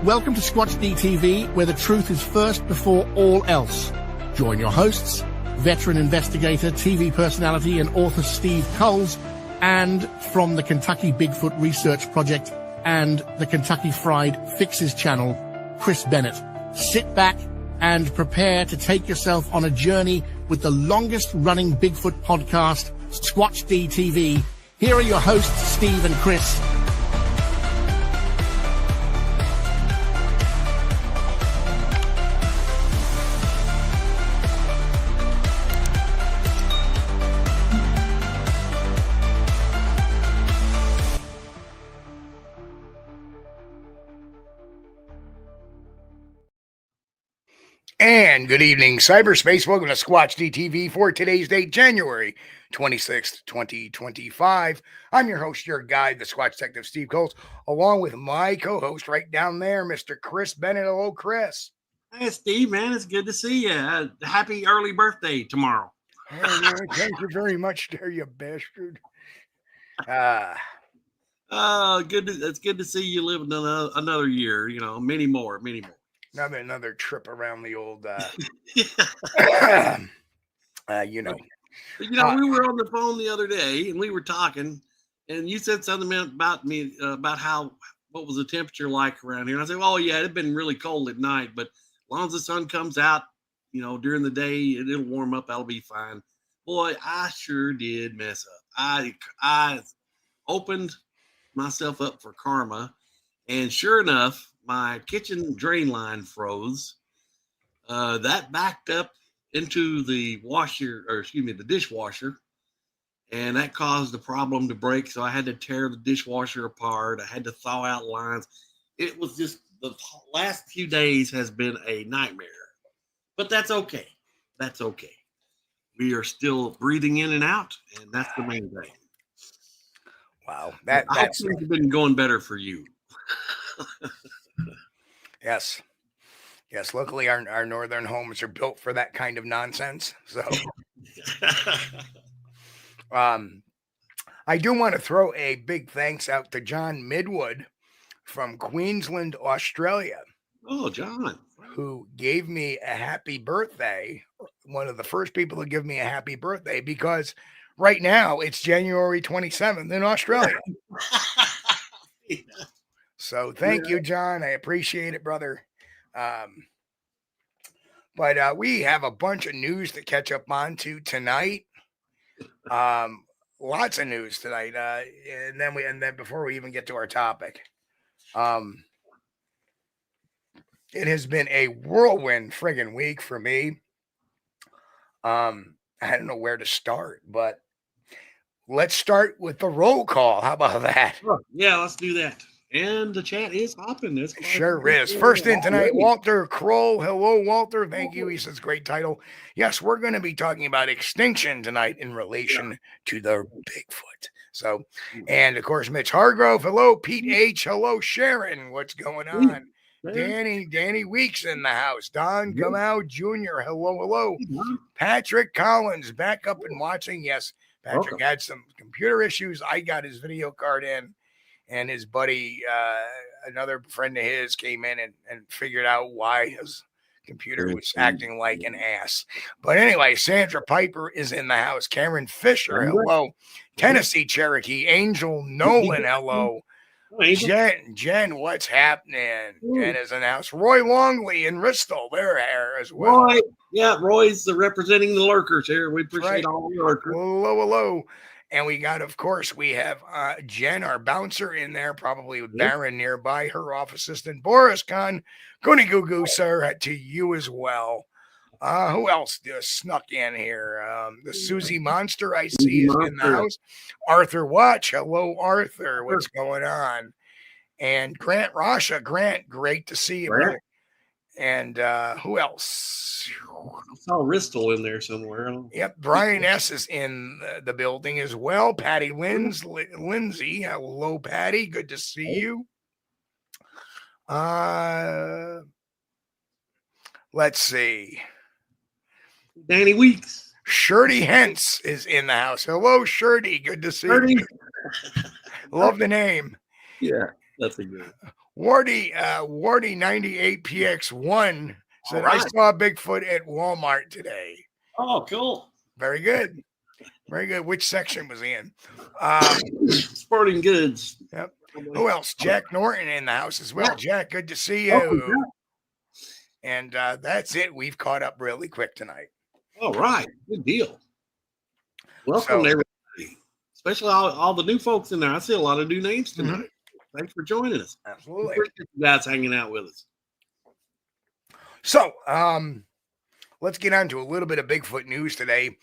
Welcome to Squatch-D TV, where the truth is first before all else. Join your hosts, veteran investigator, TV personality, and author Steve Coles, and from the Kentucky Bigfoot Research Project and the Kentucky Fried Fixes channel, Chris Bennett. Sit back and prepare to take yourself on a journey with the longest-running Bigfoot podcast, Squatch-D TV. Here are your hosts, Steve and Chris. And good evening, cyberspace. Welcome to Squatch-D TV for today's date, January 26th, 2025. I'm your host, your guide, the Squatch Detective Steve Coles, along with my co-host right down there, Mr. Chris Bennett. Hello, Chris. Hey, Steve, man, it's good to see you. Happy early birthday tomorrow. Hey, man, thank you very much, there, you bastard. It's good to see you living another year. You know, many more. Another trip around the old, you know. We were on the phone the other day and we were talking, and you said something about me about what was the temperature like around here. And I said, "Oh yeah, it'd been really cold at night, but as long as the sun comes out, you know, during the day, it'll warm up. That'll be fine." Boy, I sure did mess up. I opened myself up for karma, and sure enough, my kitchen drain line froze. That backed up into the the dishwasher, and that caused the problem to break. So I had to tear the dishwasher apart. I had to thaw out lines. It was just the last few days has been a nightmare, but that's okay. That's okay. We are still breathing in and out, and that's the main thing. Wow, that's been going better for you. Yes. Luckily, our northern homes are built for that kind of nonsense. So, I do want to throw a big thanks out to John Midwood from Queensland, Australia. Oh, John, who gave me a happy birthday. One of the first people to give me a happy birthday, because right now it's January 27th in Australia. Yeah. So thank you, John. I appreciate it, brother. But we have a bunch of news to catch up on to tonight. Lots of news tonight. And then before we even get to our topic, it has been a whirlwind friggin' week for me. I don't know where to start, but let's start with the roll call. How about that? Yeah, let's do that. And the chat is hopping. This sure is. First in tonight, Walter Kroll. Hello, Walter. Thank you. He says, great title. Yes, we're going to be talking about extinction tonight in relation to the Bigfoot. So, and of course, Mitch Hargrove. Hello, Pete H. Hello, Sharon. What's going on? Danny Weeks in the house. Don Gamau Jr. Hello. Patrick Collins back up and watching. Yes, Patrick had some computer issues. I got his video card in. And his buddy, another friend of his, came in and figured out why his computer was acting like an ass. But anyway, Sandra Piper is in the house. Karen Fisher, hello. Tennessee Cherokee. Angel Nolan, hello. Jen, what's happening? Jen is in the house. Roy Longley and Bristol, they're here as well. Roy's representing the lurkers here. We appreciate all the lurkers. Hello. And we have Jen, our bouncer, in there, probably with Baron nearby, her office assistant, Boris Khan, Goony Goo Goo, sir, to you as well. Who else snuck in here? The Susie Monster, I see, is in the house. Arthur Watch. Hello, Arthur. What's going on? And Grant Rasha. Grant, great to see you, brother. And who else? I saw Ristel in there somewhere. Yep, Brian S. is in the building as well. Patty Lindsay. Hello, Patty. Good to see you. Let's see. Danny Weeks. Shirty Hentz is in the house. Hello, Shirty. Good to see you. Love the name. Yeah, that's a good. Wardy 98PX1 said, All right. I saw Bigfoot at Walmart today. Oh, cool. Very good. Very good. Which section was he in? Sporting goods. Yep. Who else? Jack Norton in the house as well. Yeah. Jack, good to see you. Oh, And that's it. We've caught up really quick tonight. all right. Good deal. Welcome So- to everybody, especially all the new folks in there. I see a lot of new names tonight. Thanks for joining us. Absolutely. Appreciate you guys hanging out with us. So, let's get on to a little bit of Bigfoot news today.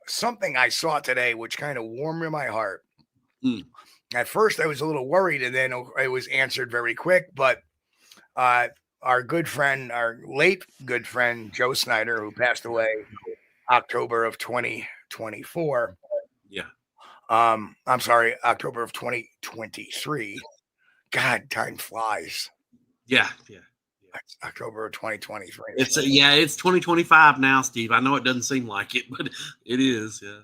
Something I saw today, which kind of warmed my heart. At first, I was a little worried, and then it was answered very quick. But our good friend, our late good friend, Joe Snyder, who passed away October of 2024. Yeah. I'm sorry, October of 2023. God, time flies. Yeah. It's October of 2023. It's 2025 now, Steve. I know it doesn't seem like it, but it is. Yeah.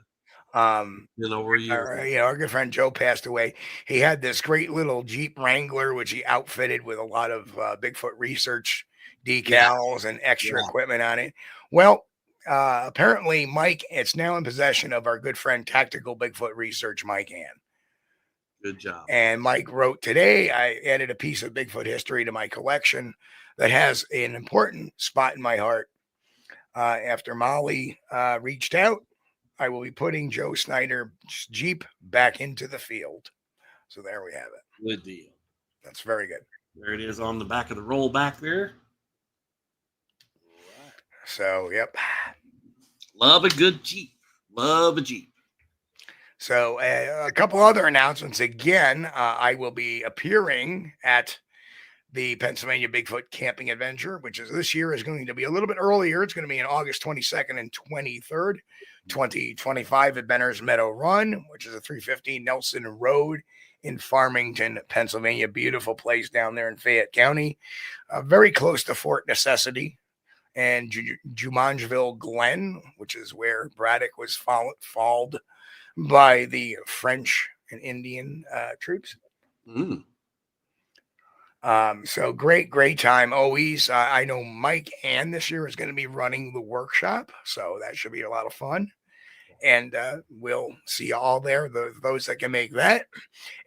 Over a year. Our good friend Joe passed away. He had this great little Jeep Wrangler, which he outfitted with a lot of Bigfoot research decals and extra equipment on it. Well, apparently, Mike, it's now in possession of our good friend Tactical Bigfoot Research, Mike Ann. Good job. And Mike wrote today, I added a piece of Bigfoot history to my collection that has an important spot in my heart. After Molly reached out, I will be putting Joe Snyder's Jeep back into the field. So there we have it. Good deal. That's very good. There it is on the back of the roll back there. So, yep. Love a good Jeep. Love a Jeep. So a couple other announcements. Again, I will be appearing at the Pennsylvania Bigfoot Camping Adventure, which is this year is going to be a little bit earlier. It's going to be on August 22nd and 23rd, 2025 at Benner's Meadow Run, which is a 315 Nelson Road in Farmington, Pennsylvania. Beautiful place down there in Fayette County, very close to Fort Necessity and Jumonville Glen, which is where Braddock was followed by the French and Indian troops. So great time always. I know Mike Ann this year is going to be running the workshop, so that should be a lot of fun. And we'll see you all there, those that can make that.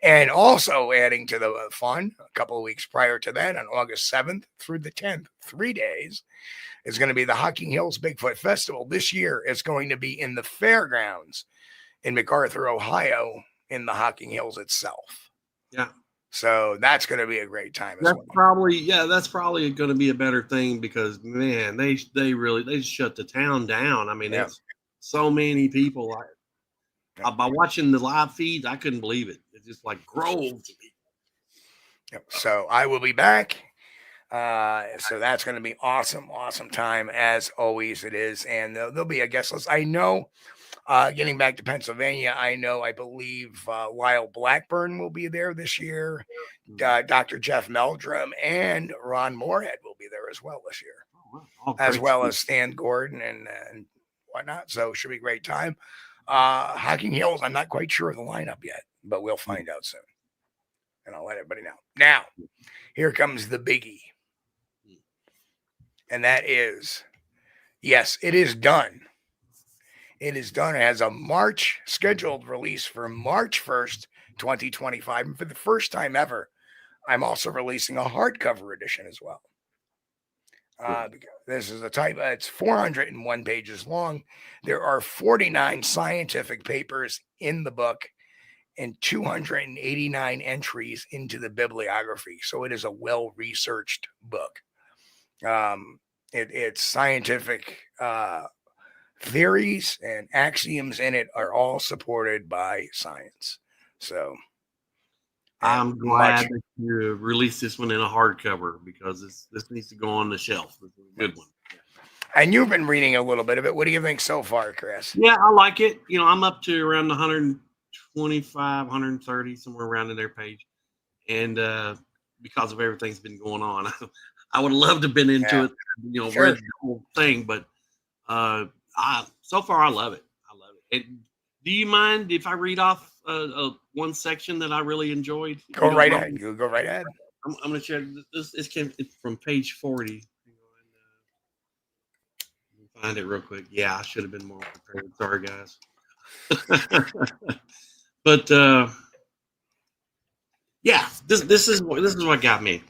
And also adding to the fun, a couple of weeks prior to that, on August 7th through the 10th, 3 days, is going to be the Hocking Hills Bigfoot Festival. This year it's going to be in the fairgrounds in MacArthur, Ohio, in the Hocking Hills itself. Yeah. So that's going to be a great time. That's probably going to be a better thing because man, they shut the town down. I mean, it's so many people. By watching the live feeds, I couldn't believe it. It's just like groves of people. Yep. So I will be back. So that's going to be awesome time as always it is. And there'll be a guest list. I know. Getting back to Pennsylvania, I believe Lyle Blackburn will be there this year. Dr. Jeff Meldrum and Ron Moorhead will be there as well this year, as well as Stan Gordon and whatnot. So it should be a great time. Hocking Hills, I'm not quite sure of the lineup yet, but we'll find out soon. And I'll let everybody know. Now, here comes the biggie. And that is, yes, it is done. It is done. It has a March scheduled release for March 1st, 2025. And for the first time ever, I'm also releasing a hardcover edition as well. This is a type, it's 401 pages long. There are 49 scientific papers in the book and 289 entries into the bibliography. So it is a well-researched book. It's scientific theories and axioms in it are all supported by science. So I'm glad that you released this one in a hardcover because this needs to go on the shelf. This is a good one. And you've been reading a little bit of it. What do you think so far, Chris? Yeah, I like it. I'm up to around 125, 130, somewhere around in their page. And because of everything's been going on, I would love to have been into it, read the whole thing, but so far I love it. And do you mind if I read off one section that I really enjoyed? Go right ahead. You go right ahead. I'm going to share this. It's from page 40. Find it real quick. Yeah, I should have been more prepared. Sorry, guys. But yeah, this is what got me. It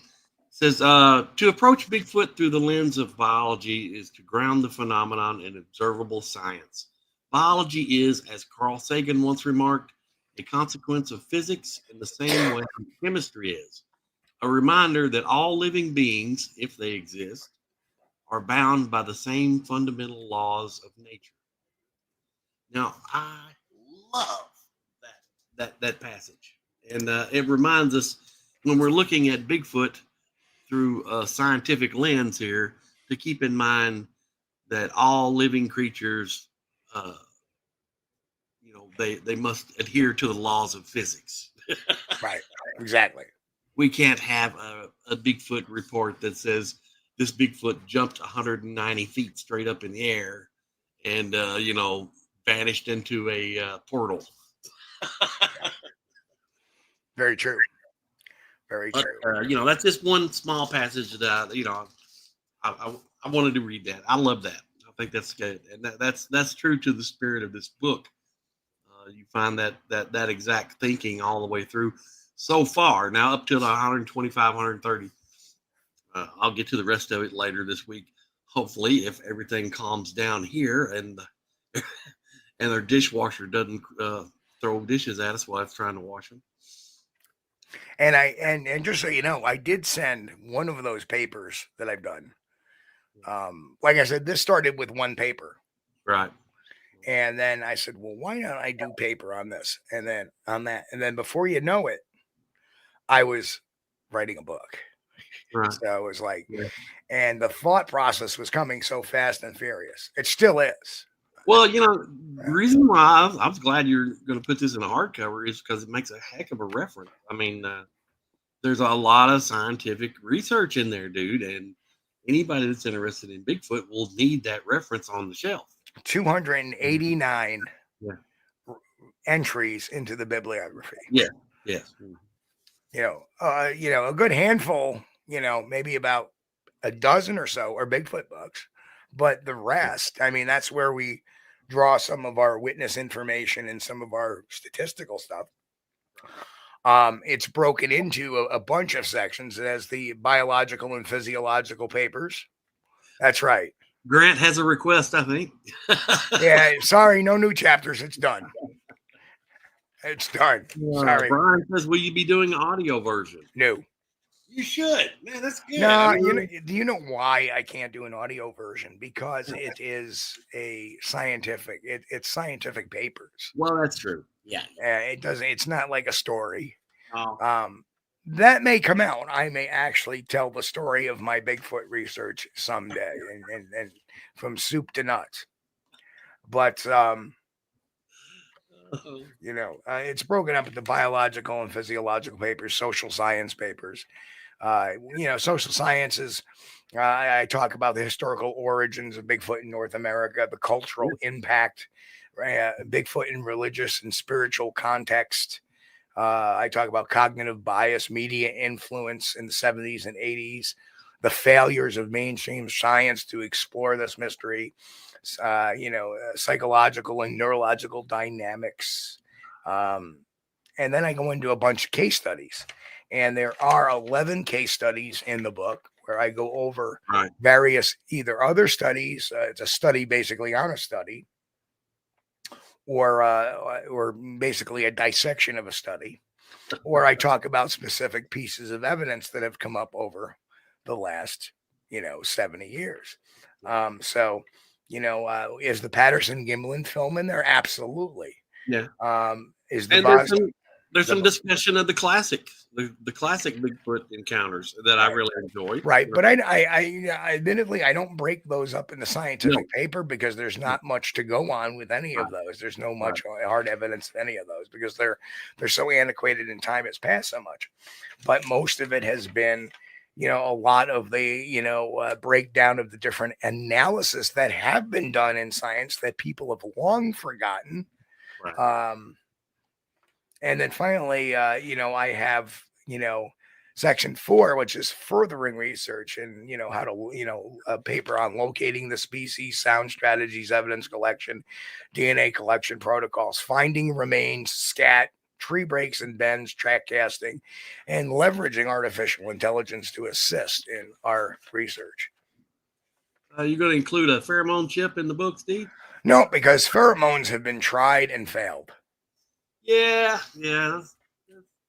says to approach Bigfoot through the lens of biology is to ground the phenomenon in observable science. Biology is, as Carl Sagan once remarked, a consequence of physics in the same way chemistry is. A reminder that all living beings, if they exist, are bound by the same fundamental laws of nature. Now, I love that passage, and it reminds us when we're looking at Bigfoot through a scientific lens here to keep in mind that all living creatures, they must adhere to the laws of physics. Right. Exactly. We can't have a Bigfoot report that says this Bigfoot jumped 190 feet straight up in the air and, vanished into a portal. Very true. Very true. That's just one small passage that, I wanted to read that. I love that. I think that's good. And that's true to the spirit of this book. You find that exact thinking all the way through so far. Now up to 125, 130. I'll get to the rest of it later this week. Hopefully, if everything calms down here and their dishwasher doesn't throw dishes at us while it's trying to wash them. And and just so you know, I did send one of those papers that I've done. Like I said, this started with one paper. Right. And then I said, well, why don't I do paper on this? And then on that. And then before you know it, I was writing a book. Right. So I was like, and the thought process was coming so fast and furious. It still is. Well, the reason why I was glad you're going to put this in a hardcover is because it makes a heck of a reference. I mean, there's a lot of scientific research in there, dude. And anybody that's interested in Bigfoot will need that reference on the shelf. 289 entries into the bibliography. Yeah. Yes. A good handful, maybe about a dozen or so are Bigfoot books, but the rest, I mean, that's where we draw some of our witness information and some of our statistical stuff. It's broken into a bunch of sections. It has the biological and physiological papers. That's right. Grant has a request, I think. Yeah, sorry, no new chapters. It's done. It's done. Sorry. Brian says, will you be doing an audio version? No. You should. Man, that's good. No, do you know why I can't do an audio version? Because it is a scientific, it's scientific papers. Well, that's true. Yeah. It's not like a story. Oh. That may come out. I may actually tell the story of my Bigfoot research someday and from soup to nuts. But, it's broken up into biological and physiological papers, social science papers. Social sciences, I talk about the historical origins of Bigfoot in North America, the cultural impact, Bigfoot in religious and spiritual context. I talk about cognitive bias, media influence in the 70s and 80s, the failures of mainstream science to explore this mystery, psychological and neurological dynamics. And then I go into a bunch of case studies. And there are 11 case studies in the book where I go over various either other studies. It's a study basically on a study, or basically a dissection of a study, or I talk about specific pieces of evidence that have come up over the last, 70 years. Is the Patterson-Gimlin film in there? Absolutely. Yeah. There's some discussion of the classic Bigfoot encounters that I really enjoy. Right. But I admittedly, I don't break those up in the scientific paper because there's not much to go on with any of those. There's no much hard evidence of any of those because they're so antiquated in time. It's passed so much. But most of it has been, a lot of the, breakdown of the different analysis that have been done in science that people have long forgotten. Right. And then finally, I have, Section 4, which is furthering research and, how to, a paper on locating the species, sound strategies, evidence collection, DNA collection protocols, finding remains, scat, tree breaks and bends, track casting, and leveraging artificial intelligence to assist in our research. You're going to include a pheromone chip in the book, Steve? No, because pheromones have been tried and failed. Yeah. That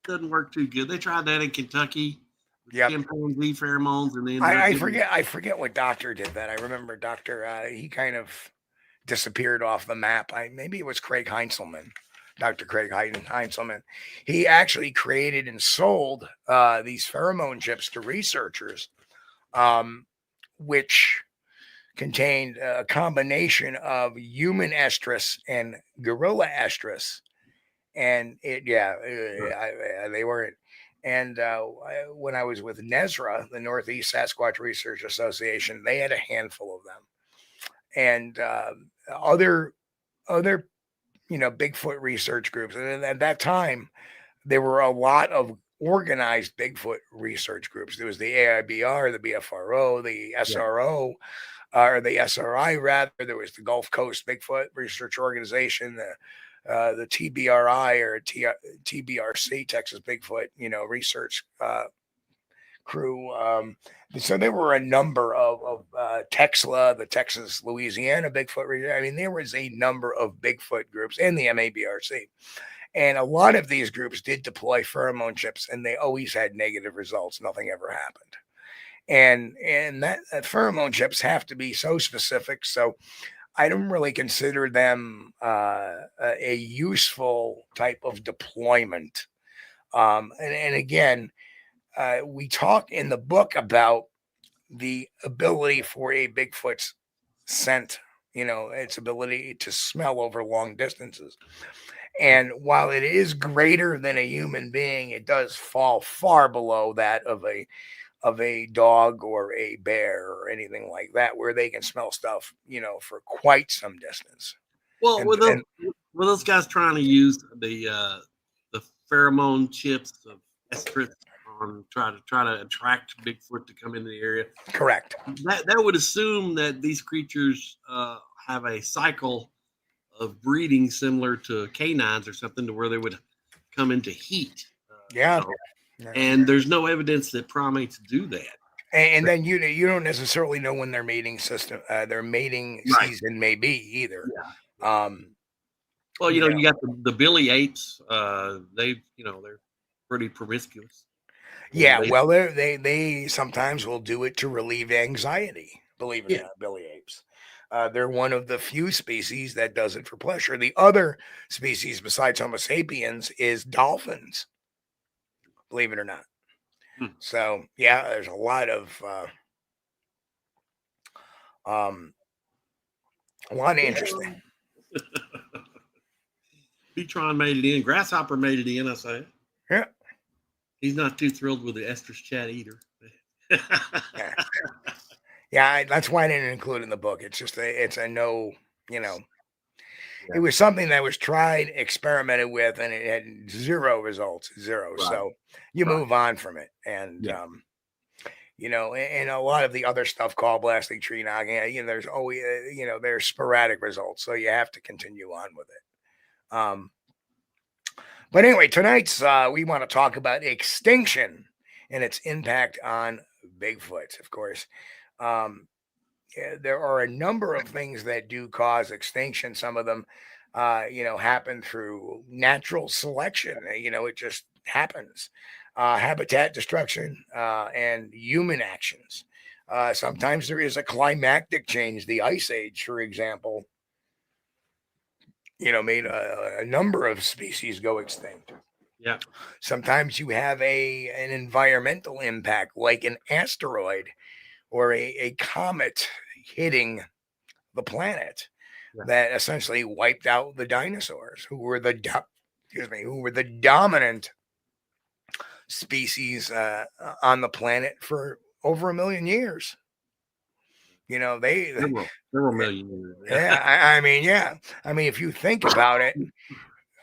doesn't work too good. They tried that in Kentucky. Yep. Chimpanzee pheromones, and then I forget what doctor did that. I remember he kind of disappeared off the map. Maybe it was Craig Heinzelman. Dr. Craig Heinzelman. He actually created and sold these pheromone chips to researchers, which contained a combination of human estrus and gorilla estrus. And they weren't. And when I was with NESRA, the Northeast Sasquatch Research Association, they had a handful of them. And other Bigfoot research groups. And at that time, there were a lot of organized Bigfoot research groups. There was the AIBR, the BFRO, the SRO, or the SRI rather. There was the Gulf Coast Bigfoot Research Organization, the TBRI or TBRC, Texas Bigfoot, research crew. So there were a number of TEXLA, the Texas Louisiana Bigfoot. I mean, there was a number of Bigfoot groups and the MABRC. And a lot of these groups did deploy pheromone chips, and they always had negative results. Nothing ever happened. And that pheromone chips have to be so specific. So I don't really consider them a useful type of deployment. And again, we talk in the book about the ability for a Bigfoot's scent, its ability to smell over long distances. And while it is greater than a human being, it does fall far below that of a dog or a bear or anything like that, where they can smell stuff, for quite some distance. Well, were those guys trying to use the pheromone chips of estrus on try to attract Bigfoot to come into the area? Correct. That would assume that these creatures have a cycle of breeding similar to canines or something, to where they would come into heat. And there's no evidence that primates do that. And then you don't necessarily know when their mating season may be either. Yeah. Well, you got the billy apes. They're pretty promiscuous. Yeah, they sometimes will do it to relieve anxiety. Believe it or not, billy apes. They're one of the few species that does it for pleasure. The other species besides Homo sapiens is dolphins. Believe it or not. So there's a lot of interesting. Petron made it in. Grasshopper made it in, I say. Yeah. He's not too thrilled with the estrus chat either. Yeah, that's why I didn't include it in the book. It's just it's a no, It was something that was tried, experimented with, and it had zero results, zero. Right. So you move on from it. And, and a lot of the other stuff, call blasting, tree knocking, there's always, there's sporadic results. So you have to continue on with it. But anyway, tonight's, we want to talk about extinction and its impact on Bigfoot, of course. There are a number of things that do cause extinction. Some of them, happen through natural selection. It just happens. Habitat destruction and human actions. Sometimes there is a climactic change. The Ice Age, for example, made a number of species go extinct. Yeah. Sometimes you have an environmental impact, like an asteroid or a comet hitting the planet that essentially wiped out the dinosaurs, who were the dominant species on the planet for over 1 million years. Several million years. I mean, if you think about it,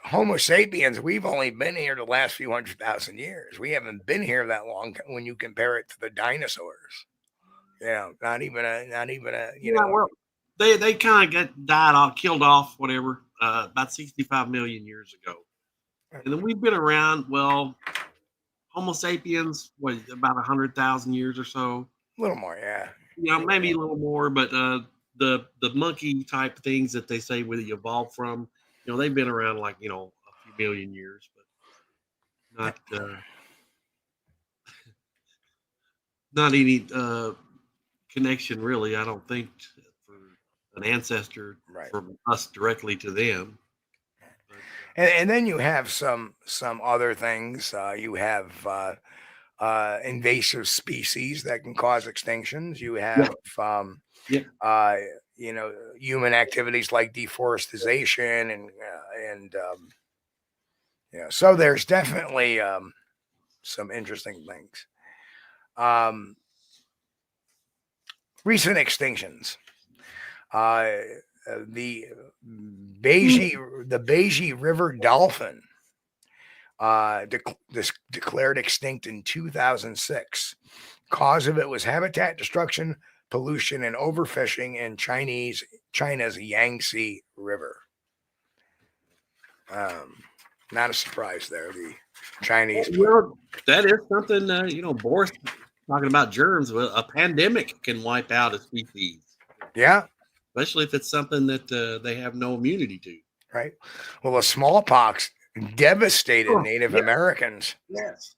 Homo sapiens, we've only been here the last few 100,000 years. We haven't been here that long when you compare it to the dinosaurs. Not even a Well, they kind of died off, killed off, whatever, about 65 million years ago, and then we've been around. Well, Homo sapiens, what, about 100,000 years or so? A little more, yeah. Maybe a little more, but the monkey type things that they say we evolved from, they've been around like a few million years, but not any connection really. I don't think for an ancestor from us directly to them. And then you have some other things. You have invasive species that can cause extinctions. You have human activities like deforestation and so there's definitely some interesting things. Recent extinctions. The Beiji River dolphin declared extinct in 2006. Cause of it was habitat destruction, pollution, and overfishing in China's Yangtze River. Not a surprise there. The Chinese. That is something. Boris talking about germs. Well, a pandemic can wipe out a species. Yeah. Especially if it's something that they have no immunity to. Right. Well, the smallpox devastated Native Americans. Yes.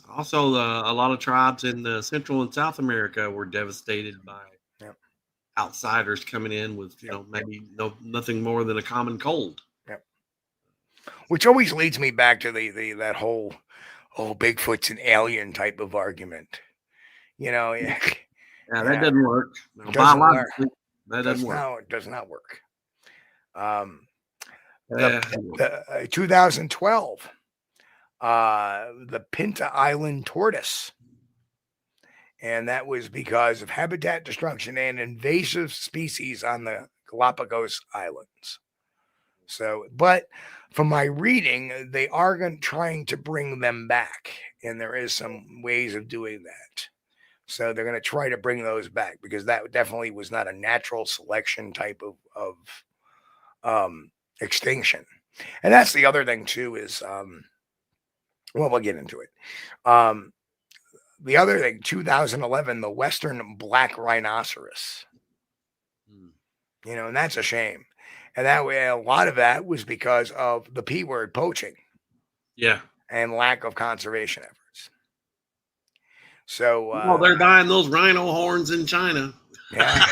Also, a lot of tribes in Central and South America were devastated by outsiders coming in with, maybe nothing more than a common cold. Yep. Which always leads me back to that whole Bigfoot's an alien type of argument. Yeah, that doesn't work. That doesn't work. It does not work. 2012, the Pinta Island tortoise, and that was because of habitat destruction and invasive species on the Galapagos Islands. So, but from my reading, they are trying to bring them back, and there is some ways of doing that. So they're going to try to bring those back because that definitely was not a natural selection type of extinction. And that's the other thing too is, we'll get into it. The other thing, 2011, the Western black rhinoceros, and that's a shame. And that way, a lot of that was because of the P word, poaching. Yeah. And lack of conservation efforts. So they're buying those rhino horns in China. Yeah.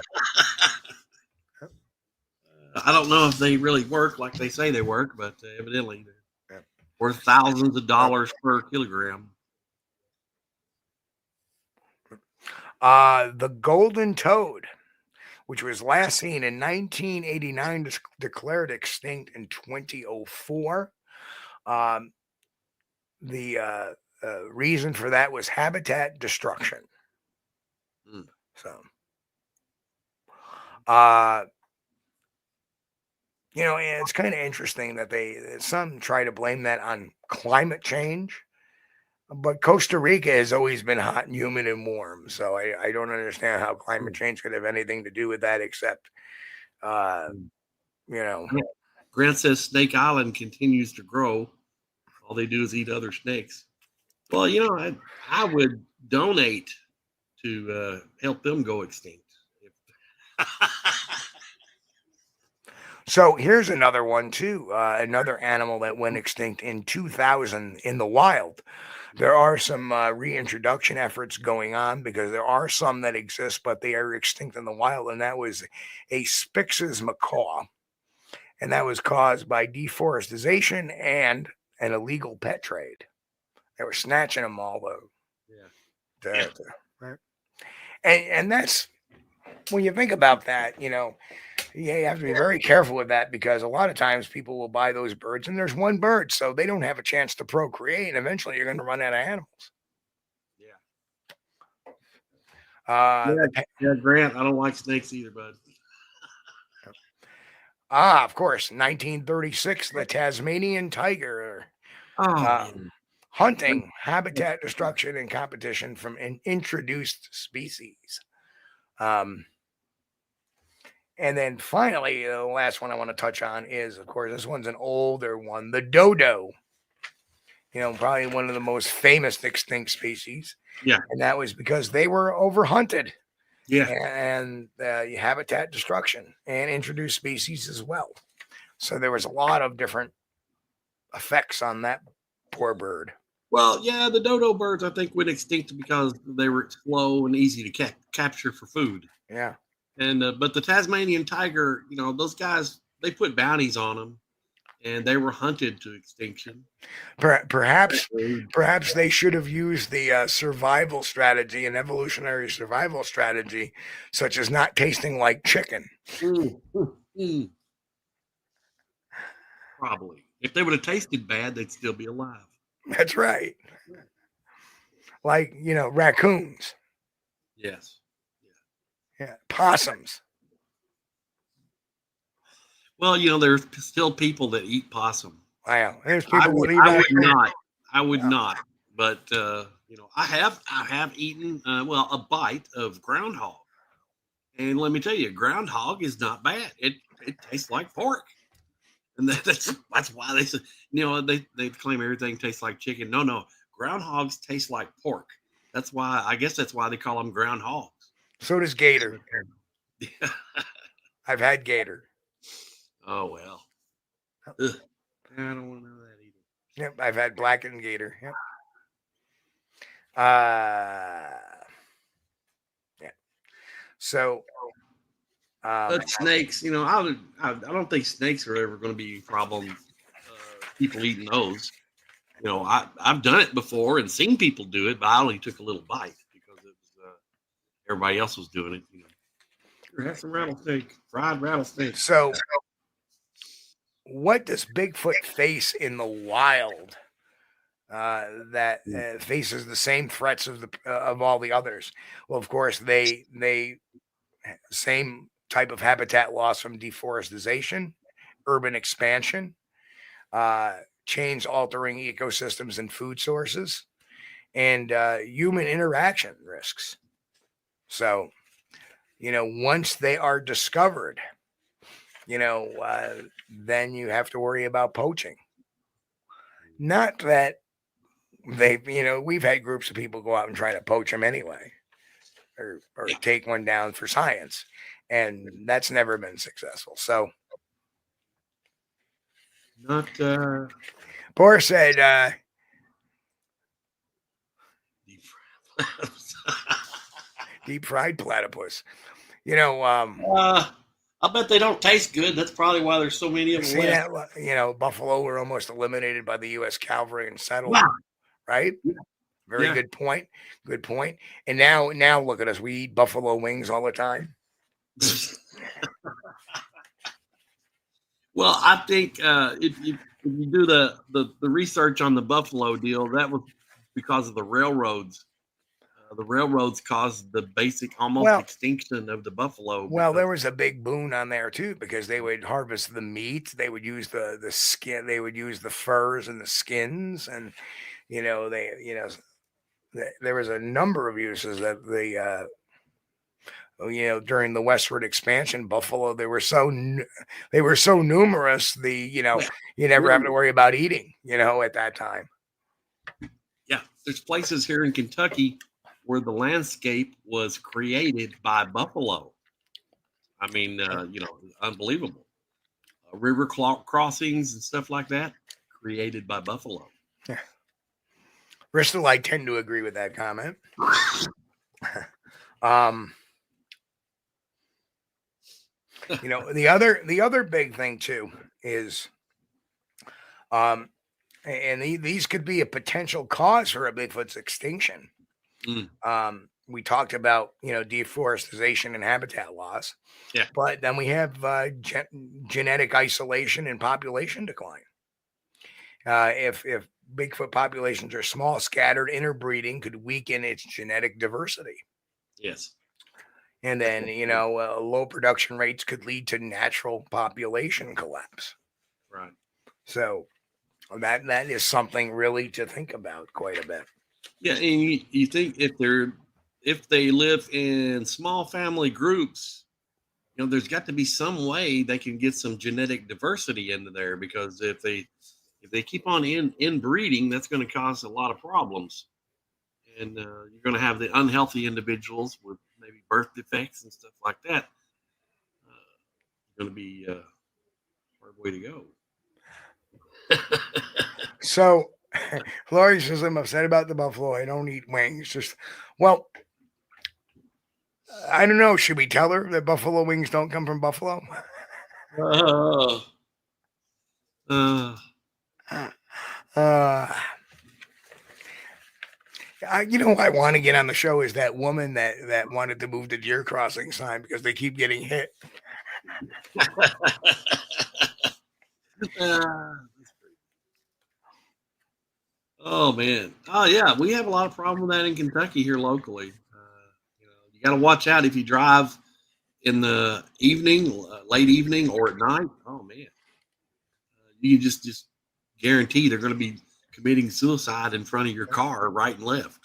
I don't know if they really work like they say they work, but evidently they're worth thousands of dollars per kilogram. The golden toad, which was last seen in 1989, declared extinct in 2004. The reason for that was habitat destruction. So, it's kind of interesting that some try to blame that on climate change, but Costa Rica has always been hot and humid and warm. So I don't understand how climate change could have anything to do with that, except, Grant says Snake Island continues to grow. All they do is eat other snakes. Well, I would donate to help them go extinct. So here's another one too. Another animal that went extinct in 2000 in the wild. There are some reintroduction efforts going on because there are some that exist, but they are extinct in the wild. And that was a Spix's macaw. And that was caused by deforestation and an illegal pet trade. They were snatching them all though. Right. And that's, when you think about that, you have to be very careful with that because a lot of times people will buy those birds and there's one bird, so they don't have a chance to procreate, and eventually you're going to run out of animals. Yeah. Grant, I don't like snakes either, bud. Of course, 1936, the Tasmanian tiger. Oh, Hunting, habitat destruction, and competition from introduced species. And then finally, the last one I want to touch on is, of course, this one's an older one, the dodo. Probably one of the most famous extinct species. Yeah. And that was because they were overhunted. Yeah. And habitat destruction and introduced species as well. So there was a lot of different effects on that poor bird. Well, yeah, the dodo birds, I think, went extinct because they were slow and easy to capture for food. Yeah. And but the Tasmanian tiger, those guys, they put bounties on them, and they were hunted to extinction. Perhaps they should have used the survival strategy and evolutionary survival strategy, such as not tasting like chicken. Probably. If they would have tasted bad, they'd still be alive. That's right. Like, raccoons. Yes. Yeah. Possums. Well, there's still people that eat possum. Wow. There's people I would not. I would not. But I have eaten a bite of groundhog, and let me tell you, groundhog is not bad. It tastes like pork, and that's why they say they claim everything tastes like chicken. No, groundhogs taste like pork. That's why they call them groundhogs. So does gator. Yeah. I've had gator. Oh well. Ugh. I don't want to know that either. Yep, I've had blackened gator. Yep. Yeah. So, but snakes, I don't think snakes are ever going to be a problem. People eating those, I've done it before and seen people do it, but I only took a little bite because it was everybody else was doing it. Sure, have some rattlesnake, fried rattlesnake. So, what does Bigfoot face in the wild that faces the same threats of all the others? Well, of course, they same type of habitat loss from deforestation, urban expansion, change altering ecosystems and food sources, and human interaction risks. So, once they are discovered, then you have to worry about poaching. Not that we've had groups of people go out and try to poach them anyway, or take one down for science, and that's never been successful. So, not. Poor said, deep fried platypus. I bet they don't taste good. That's probably why there's so many of them left. That, buffalo were almost eliminated by the U.S. cavalry and settlement, right? Yeah. Very good point. Good point. And now look at us. We eat buffalo wings all the time. Well, I think if you do the research on the buffalo deal, that was because of the railroads. The railroads caused the basic extinction of the buffalo. Well, there was a big boon on there too, because they would harvest the meat. They would use the skin. They would use the furs and the skins, and there was a number of uses that during the westward expansion, buffalo, they were so numerous. You never have to worry about eating. At that time. Yeah, there's places here in Kentucky where the landscape was created by buffalo. I mean, unbelievable. River crossings and stuff like that created by buffalo. Yeah. Bristol, I tend to agree with that comment. The other big thing too is, and these could be a potential cause for a Bigfoot's extinction. We talked about, deforestation and habitat loss. Yeah. But then we have genetic isolation and population decline. If Bigfoot populations are small, scattered, interbreeding could weaken its genetic diversity. Yes. And then, low production rates could lead to natural population collapse. Right. So that is something really to think about quite a bit. Yeah, and you think if they live in small family groups, there's got to be some way they can get some genetic diversity into there, because if they keep on inbreeding, that's going to cause a lot of problems, and you're going to have the unhealthy individuals with maybe birth defects and stuff like that. Going to be a hard way to go. So, Laurie says, I'm upset about the buffalo. I don't eat wings. Well, I don't know. Should we tell her that buffalo wings don't come from buffalo? What I want to get on the show is that woman that wanted to move the deer crossing sign because they keep getting hit. Oh man! Oh yeah, we have a lot of problem with that in Kentucky here locally. You got to watch out if you drive in the evening, late evening, or at night. Oh man, you just guarantee they're going to be committing suicide in front of your car, right and left.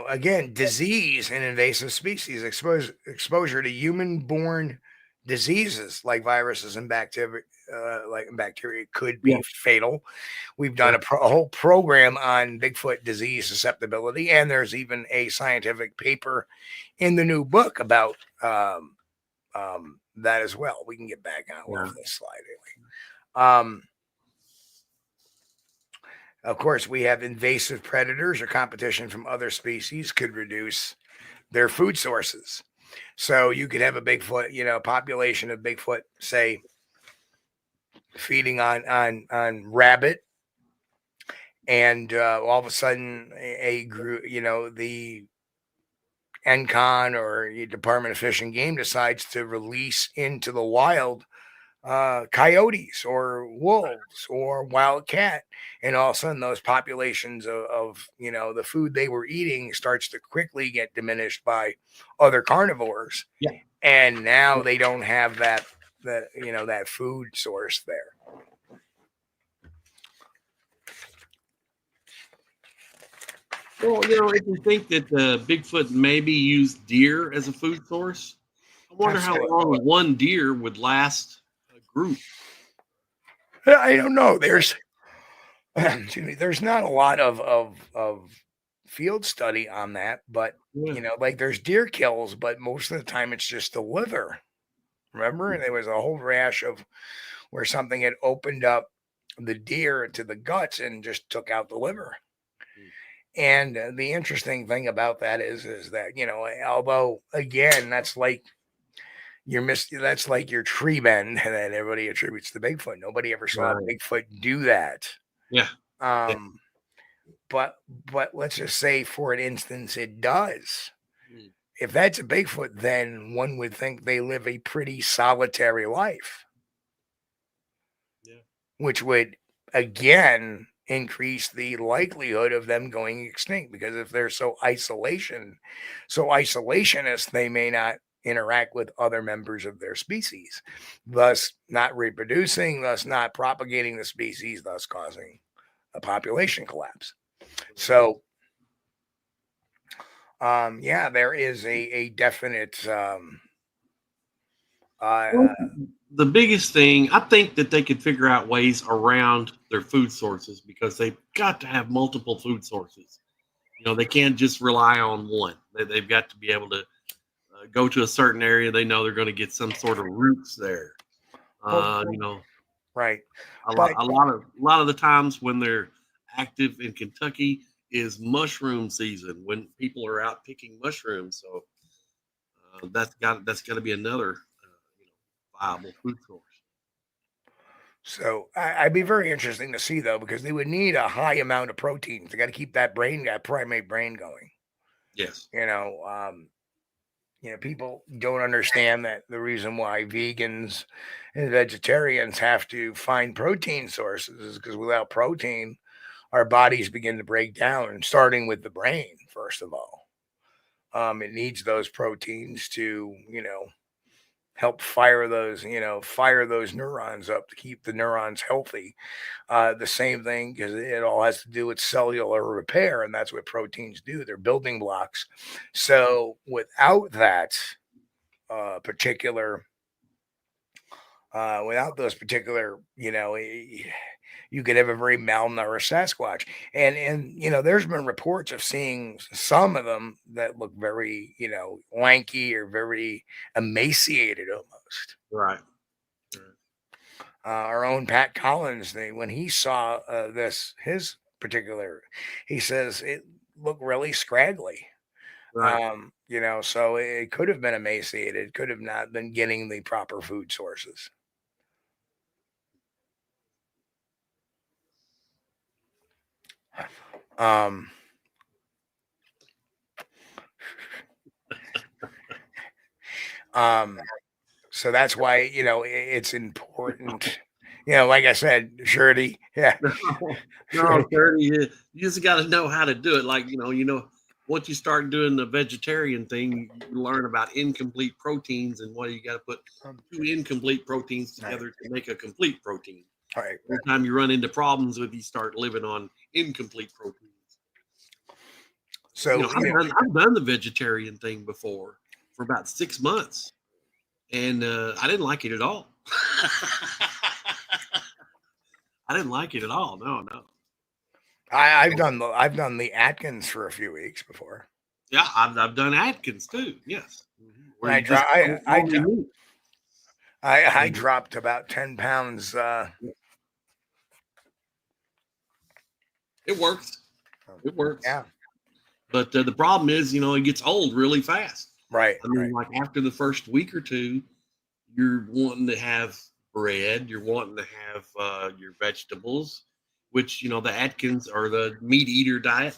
Again, disease and invasive species, exposure to human-borne diseases like viruses and bacteria, could be fatal. We've done a whole program on Bigfoot disease susceptibility, and there's even a scientific paper in the new book about that as well. We can get back on off this slide anyway. Of course, we have invasive predators or competition from other species could reduce their food sources. So you could have a Bigfoot, population of Bigfoot, say, feeding on rabbit, and all of a sudden a group, the NCON or Department of Fish and Game decides to release into the wild coyotes or wolves or wildcat, and all of a sudden those populations of the food they were eating starts to quickly get diminished by other carnivores, and now they don't have that food source there. Well, if you think that Bigfoot maybe used deer as a food source, I wonder how long one deer would last a group. I don't know. There's not a lot of field study on that, but there's deer kills, but most of the time it's just the liver. Remember, and there was a whole rash of where something had opened up the deer to the guts and just took out the liver. And the interesting thing about that is that although again that's like that's like your tree bend that everybody attributes to Bigfoot. Nobody ever saw Bigfoot do that. Yeah. But let's just say, for an instance, it does. If that's a Bigfoot, then one would think they live a pretty solitary life. Yeah. Which would again increase the likelihood of them going extinct, because if they're so isolationist, they may not interact with other members of their species, thus not reproducing, thus not propagating the species, thus causing a population collapse. So there is a definite the biggest thing, I think that they could figure out ways around their food sources, because they've got to have multiple food sources. They can't just rely on one. They've got to be able to go to a certain area. They know they're going to get some sort of roots there. Right. A lot of the times when they're active in Kentucky is mushroom season, when people are out picking mushrooms. So that's got to be another viable food source. So I'd be very interesting to see, though, because they would need a high amount of protein. They got to keep that primate brain going. Yes. People don't understand that the reason why vegans and vegetarians have to find protein sources is because without protein, our bodies begin to break down, starting with the brain, first of all. It needs those proteins to, help fire those neurons up to keep the neurons healthy. The same thing, because it all has to do with cellular repair, and that's what proteins do. They're building blocks. So without that particular, without those particular, you could have a very malnourished Sasquatch. And there's been reports of seeing some of them that look very, lanky or very emaciated almost. Right. Our own Pat Collins, when he saw his particular, he says it looked really scraggly. Right. So it could have been emaciated, could have not been getting the proper food sources. So that's why, it's important, like I said, surety. Yeah. No, 30, you just got to know how to do it. Like, once you start doing the vegetarian thing, you learn about incomplete proteins and what you got to put two incomplete proteins together to make a complete protein. All right. Every time you run into problems with, you start living on incomplete proteins. So I've done the vegetarian thing before for about 6 months, and I didn't like it at all. I didn't like it at all. No. I've done the Atkins for a few weeks before. Yeah, I've done Atkins too. Yes. I dropped about 10 pounds. It works. It works. Yeah. But the problem is, it gets old really fast. Right. I mean, like after the first week or two, you're wanting to have bread. You're wanting to have your vegetables, which, the Atkins or the meat eater diet,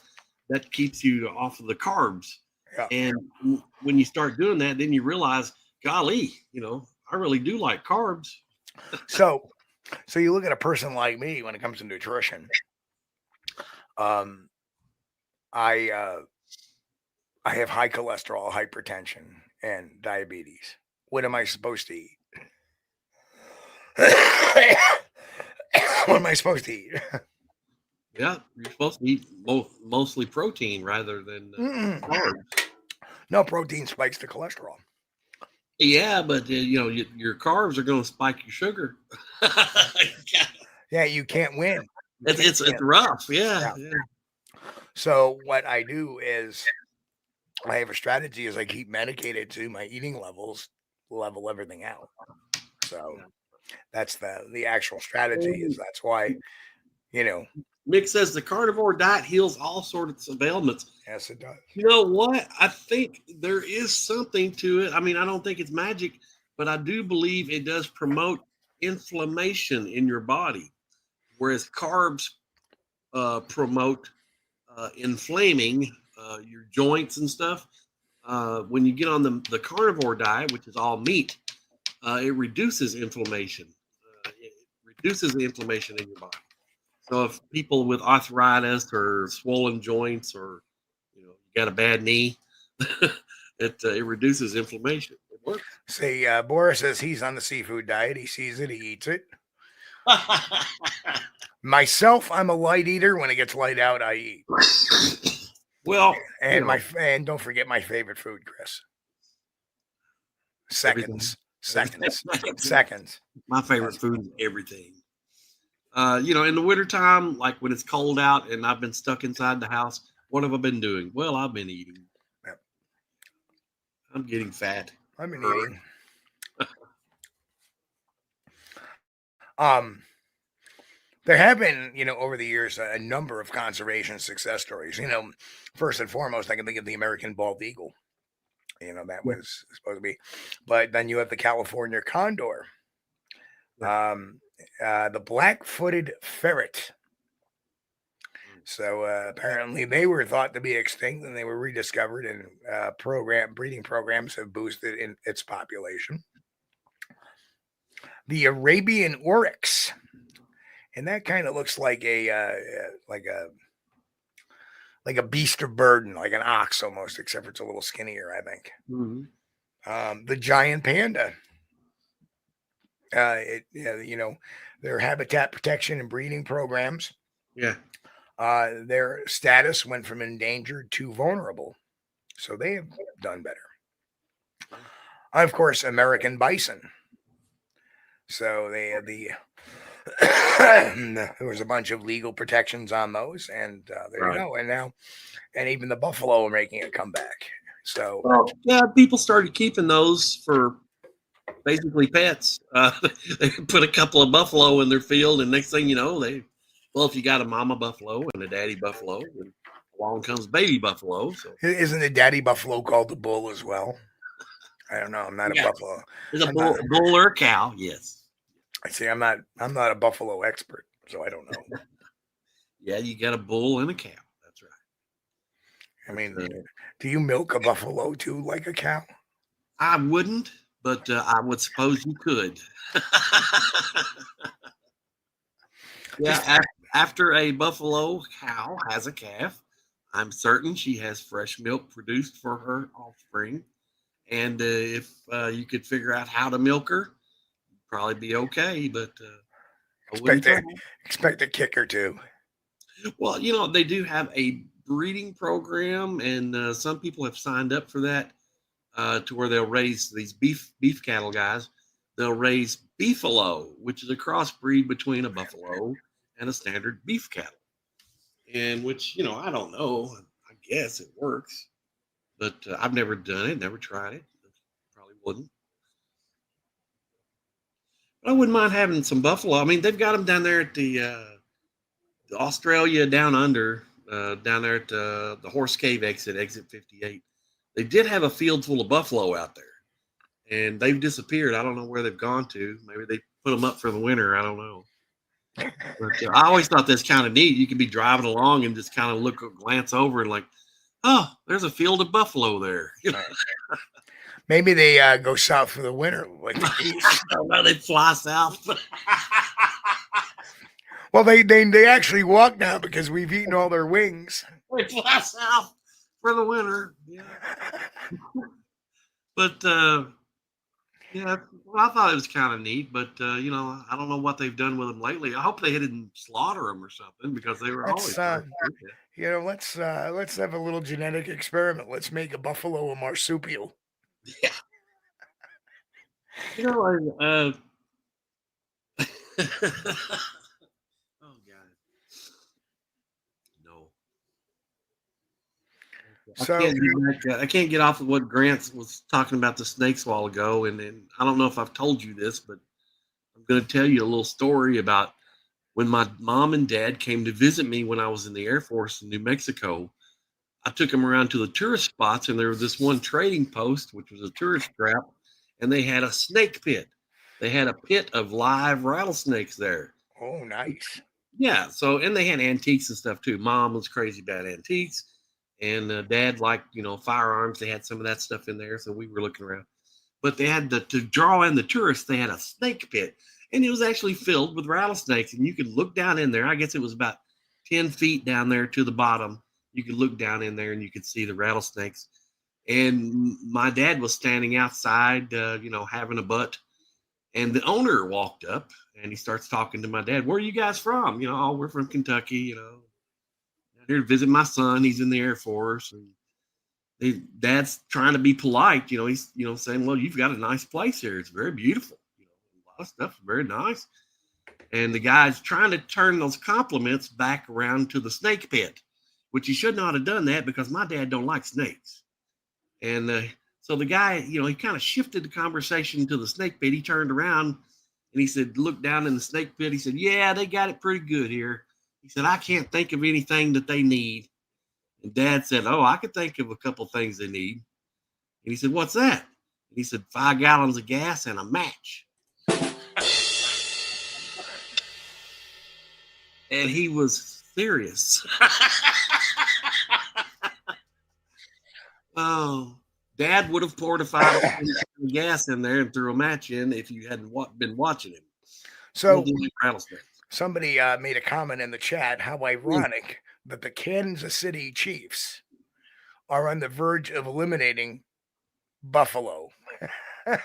that keeps you off of the carbs. Yeah. And when you start doing that, then you realize, golly, I really do like carbs. So you look at a person like me when it comes to nutrition. I have high cholesterol, hypertension, and diabetes. What am I supposed to eat? What am I supposed to eat? Yeah, you're supposed to eat mostly protein rather than carbs. No, protein spikes the cholesterol. Yeah, but your carbs are going to spike your sugar. Yeah, you can't win. It's rough. Yeah. So what I do is I have a strategy is I keep medicated to my eating levels, level everything out. So that's the actual strategy is that's why, Mick says the carnivore diet heals all sorts of ailments. Yes, it does. You know what? I think there is something to it. I mean, I don't think it's magic, but I do believe it does promote inflammation in your body, whereas carbs promote inflaming your joints and stuff. When you get on the carnivore diet, which is all meat, it reduces inflammation. It reduces the inflammation in your body. So if people with arthritis or swollen joints or you got a bad knee, it reduces inflammation. It works. See, Boris says he's on the seafood diet. He sees it, he eats it. Myself, I'm a light eater. When it gets light out, I eat. Well, and and don't forget my favorite food, Chris. Seconds. My favorite food is everything. In the wintertime, like when it's cold out and I've been stuck inside the house, what have I been doing? Well, I've been eating. Yep. I'm getting fat. I've been eating. There have been, over the years, a number of conservation success stories. First and foremost, I can think of the American bald eagle. That was supposed to be. But then you have the California condor, the black-footed ferret. So apparently they were thought to be extinct and they were rediscovered, and breeding programs have boosted in its population. The Arabian oryx. and that kind of looks like a beast of burden, like an ox almost, except for it's a little skinnier, I think. The giant panda. Their habitat protection and breeding programs. Yeah. Their status went from endangered to vulnerable, so they have done better. Of course, American bison. So they had there was a bunch of legal protections on those, and there you go. And even the buffalo are making a comeback. So yeah, people started keeping those for basically pets. They put a couple of buffalo in their field, and next thing you know, if you got a mama buffalo and a daddy buffalo, and along comes baby buffalo. So isn't the daddy buffalo called the bull as well? I don't know. I'm not a buffalo. There's a bull or a cow. Yes. I see. I'm not a buffalo expert, so I don't know. Yeah, you got a bull and a cow. That's right. I mean, do you milk a buffalo too, like a cow? I wouldn't, but I would suppose you could. Yeah, after a buffalo cow has a calf, I'm certain she has fresh milk produced for her offspring. And if you could figure out how to milk her, you'd probably be okay. But expect a kick or two. Well, they do have a breeding program, and some people have signed up for that to where they'll raise these beef cattle guys. They'll raise beefalo, which is a crossbreed between a buffalo and a standard beef cattle. And which, I don't know. I guess it works. But I've never done it, never tried it. Probably wouldn't. But I wouldn't mind having some buffalo. I mean, they've got them down there at the Australia down under, down there at the Horse Cave exit 58. They did have a field full of buffalo out there, and they've disappeared. I don't know where they've gone to. Maybe they put them up for the winter. I don't know. But I always thought that's kind of neat. You could be driving along and just kind of glance over and like, oh, there's a field of buffalo there. Maybe they go south for the winter, like the geese. Well, they fly south. Well, they actually walk now because we've eaten all their wings. They fly south for the winter. Yeah. But yeah, well, I thought it was kind of neat. But I don't know what they've done with them lately. I hope they didn't slaughter them or something because they were always. Let's have a little genetic experiment. Let's make a buffalo a marsupial. Yeah. Oh God. No. So I can't get off of what Grant was talking about the snakes a while ago, and I don't know if I've told you this, but I'm going to tell you a little story about when my mom and dad came to visit me when I was in the Air Force in New Mexico. I took them around to the tourist spots, and there was this one trading post, which was a tourist trap, and they had a snake pit. They had a pit of live rattlesnakes there. Oh, nice. Yeah. So, and they had antiques and stuff too. Mom was crazy about antiques, and Dad liked, firearms. They had some of that stuff in there. So we were looking around, but they had to draw in the tourists. They had a snake pit, and it was actually filled with rattlesnakes, and you could look down in there. I guess it was about 10 feet down there to the bottom. You could look down in there and you could see the rattlesnakes. And my dad was standing outside, having a butt. And the owner walked up and he starts talking to my dad. Where are you guys from? Oh, we're from Kentucky, here to visit my son. He's in the Air Force. And Dad's trying to be polite. He's, saying, well, you've got a nice place here. It's very beautiful. A lot of stuff, very nice. And the guy's trying to turn those compliments back around to the snake pit, which he should not have done that because my dad don't like snakes. And so the guy, he kind of shifted the conversation to the snake pit. He turned around and he said, look down in the snake pit. He said, yeah, they got it pretty good here. He said, I can't think of anything that they need. And Dad said, oh, I could think of a couple things they need. And he said, what's that? And he said, 5 gallons of gas and a match. And he was serious. Oh, Dad would have poured a 5 gallons of gas in there and threw a match in if you hadn't been watching him. So Somebody made a comment in the chat. How ironic that the Kansas City Chiefs are on the verge of eliminating Buffalo in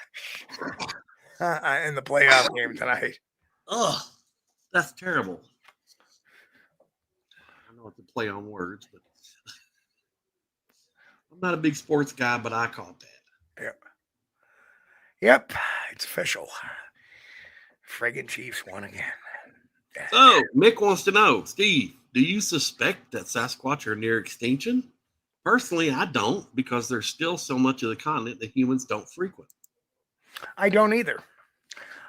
the playoff game tonight. Oh, that's terrible. I know it's a play on words, but I'm not a big sports guy, but I caught that. Yep, it's official. Friggin' Chiefs won again. So, Mick wants to know, Steve, do you suspect that Sasquatch are near extinction? Personally, I don't, because there's still so much of the continent that humans don't frequent. I don't either.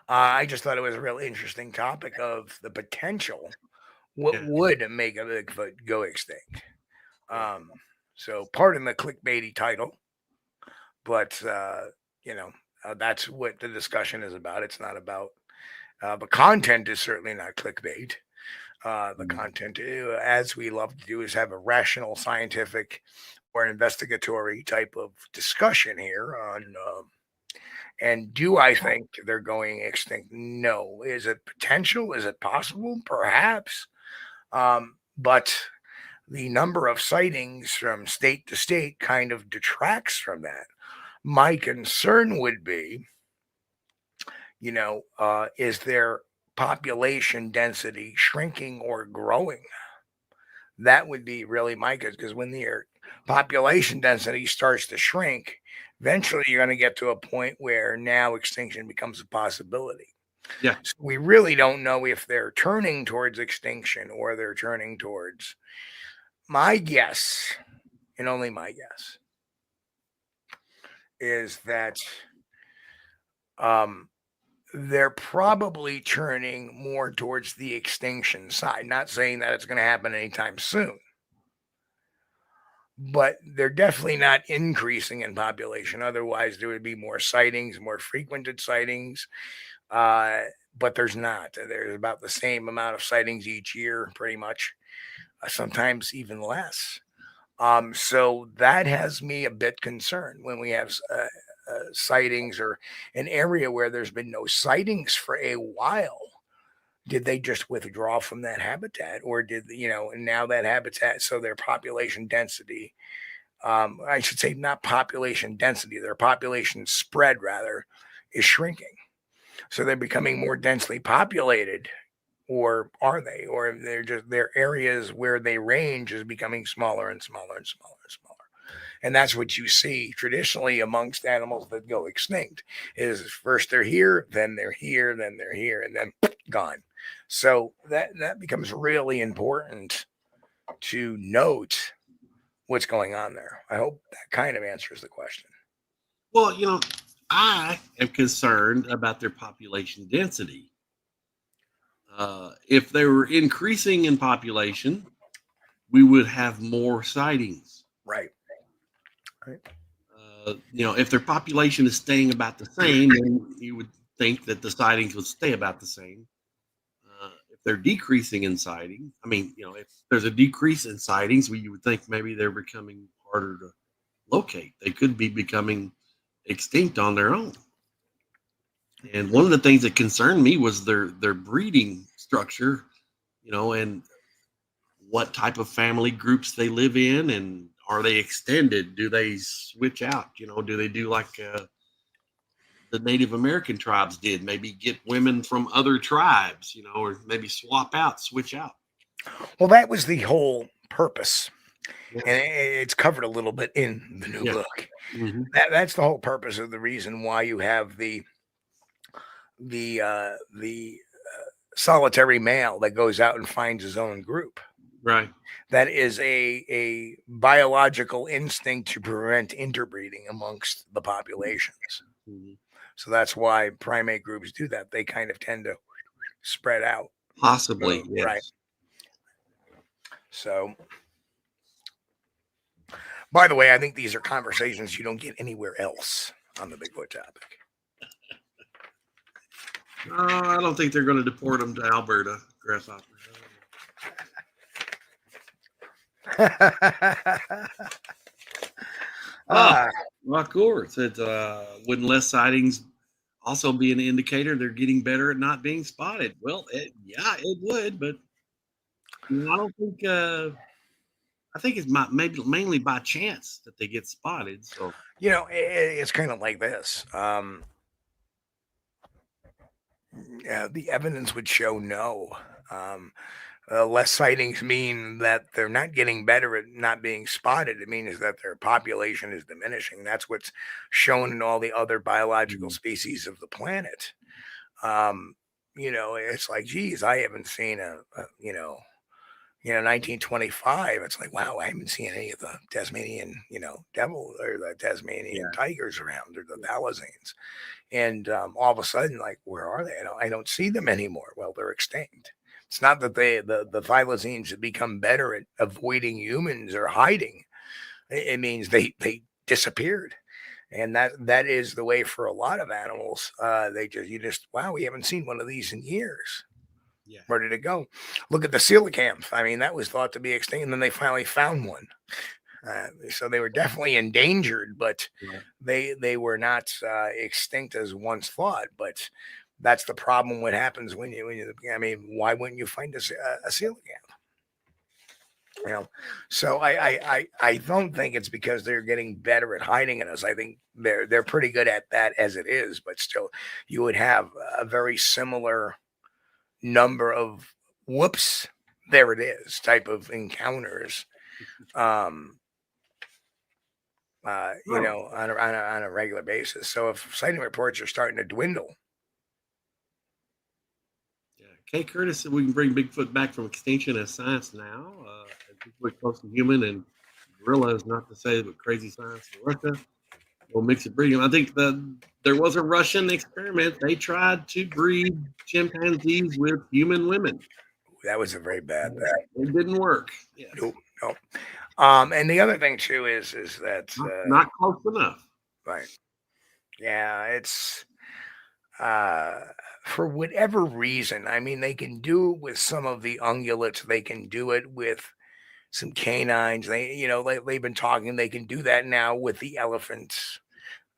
I just thought it was a real interesting topic of the potential. What would make a Bigfoot go extinct? So pardon the clickbaity title, but that's what the discussion is about. It's not about the content is certainly not clickbait. The content, as we love to do, is have a rational, scientific, or investigatory type of discussion here on. And do I think they're going extinct? No. Is it potential? Is it possible? Perhaps. But the number of sightings from state to state kind of detracts from that. My concern would be, is their population density shrinking or growing? That would be really my concern, because when their population density starts to shrink, eventually you're going to get to a point where now extinction becomes a possibility. Yeah. So we really don't know if they're turning towards extinction or they're turning towards. My guess, and only my guess, is that they're probably turning more towards the extinction side. Not saying that it's going to happen anytime soon, but they're definitely not increasing in population. Otherwise, there would be more sightings, more frequented sightings. But there's not. There's about the same amount of sightings each year, pretty much. Sometimes even less. So that has me a bit concerned when we have sightings or an area where there's been no sightings for a while. Did they just withdraw from that habitat, or did and now that habitat, so their population density, I should say not population density, their population spread rather, is shrinking. So they're becoming more densely populated, or are they? Or they're just their areas where they range is becoming smaller and smaller and smaller and smaller. And that's what you see traditionally amongst animals that go extinct is first they're here, then they're here, then they're here, and then gone. So that becomes really important to note what's going on there. I hope that kind of answers the question. Well, I am concerned about their population density. If they were increasing in population, we would have more sightings. Right. If their population is staying about the same, then you would think that the sightings would stay about the same. If they're decreasing in sighting, if there's a decrease in sightings, you would think maybe they're becoming harder to locate. They could be becoming extinct on their own. And one of the things that concerned me was their breeding structure, and what type of family groups they live in, and are they extended? Do they switch out? Do they do like the Native American tribes did? Maybe get women from other tribes, or maybe switch out. Well, that was the whole purpose. Yeah. And it's covered a little bit in the new book. Mm-hmm. That's the whole purpose of the reason why you have the solitary male that goes out and finds his own group. Right. That is a biological instinct to prevent interbreeding amongst the populations. Mm-hmm. So that's why primate groups do that. They kind of tend to spread out. Possibly, yes. Right. So, by the way, I think these are conversations you don't get anywhere else on the Bigfoot topic. I don't think they're going to deport them to Alberta, grasshoppers. Well, of course. Wouldn't less sightings also be an indicator they're getting better at not being spotted. Well, yeah, it would, but I don't think. I think it's maybe mainly by chance that they get spotted. So it's kind of like this. The evidence would show no. Less sightings mean that they're not getting better at not being spotted. It means that their population is diminishing. That's what's shown in all the other biological species of the planet. It's like, geez, I haven't seen 1925. It's like, wow, I haven't seen any of the Tasmanian, devil or the Tasmanian tigers around or the thylacines. And all of a sudden, like, where are they? I don't see them anymore. Well, they're extinct. It's not that the thylacines have become better at avoiding humans or hiding. It means they disappeared. And that is the way for a lot of animals. Wow, we haven't seen one of these in years. Yeah. Where did it go? Look at the coelacanth. I mean, that was thought to be extinct, and then they finally found one. So they were definitely endangered, but they were not extinct as once thought. But that's the problem. What happens when you why wouldn't you find a coelacanth? So I don't think it's because they're getting better at hiding in us. I think they're pretty good at that as it is, but still, you would have a very similar number of whoops, there it is type of encounters. On a regular basis. So if sighting reports are starting to dwindle. Yeah. Kay Curtis said we can bring Bigfoot back from extinction as science now. Bigfoot close to human and gorilla is not to say but crazy science in Russia. We'll mix it breeding. I think there was a Russian experiment. They tried to breed chimpanzees with human women. That was a very bad thing. It didn't work. Yes. No. And the other thing too is that not close enough. Right. Yeah, it's for whatever reason. I mean, they can do it with some of the ungulates. They can do it with some canines. They've been talking. They can do that now with the elephants.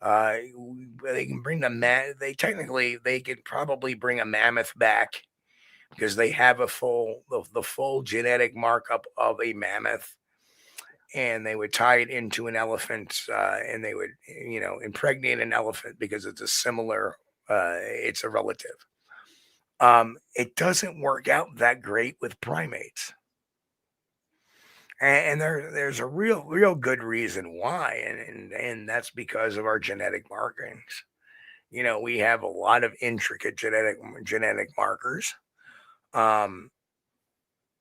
They can bring they could probably bring a mammoth back because they have the full genetic markup of a mammoth. And they would tie it into an elephant, and they would, impregnate an elephant because it's it's a relative. It doesn't work out that great with primates. And there's a real good reason why. And that's because of our genetic markings. We have a lot of intricate genetic markers.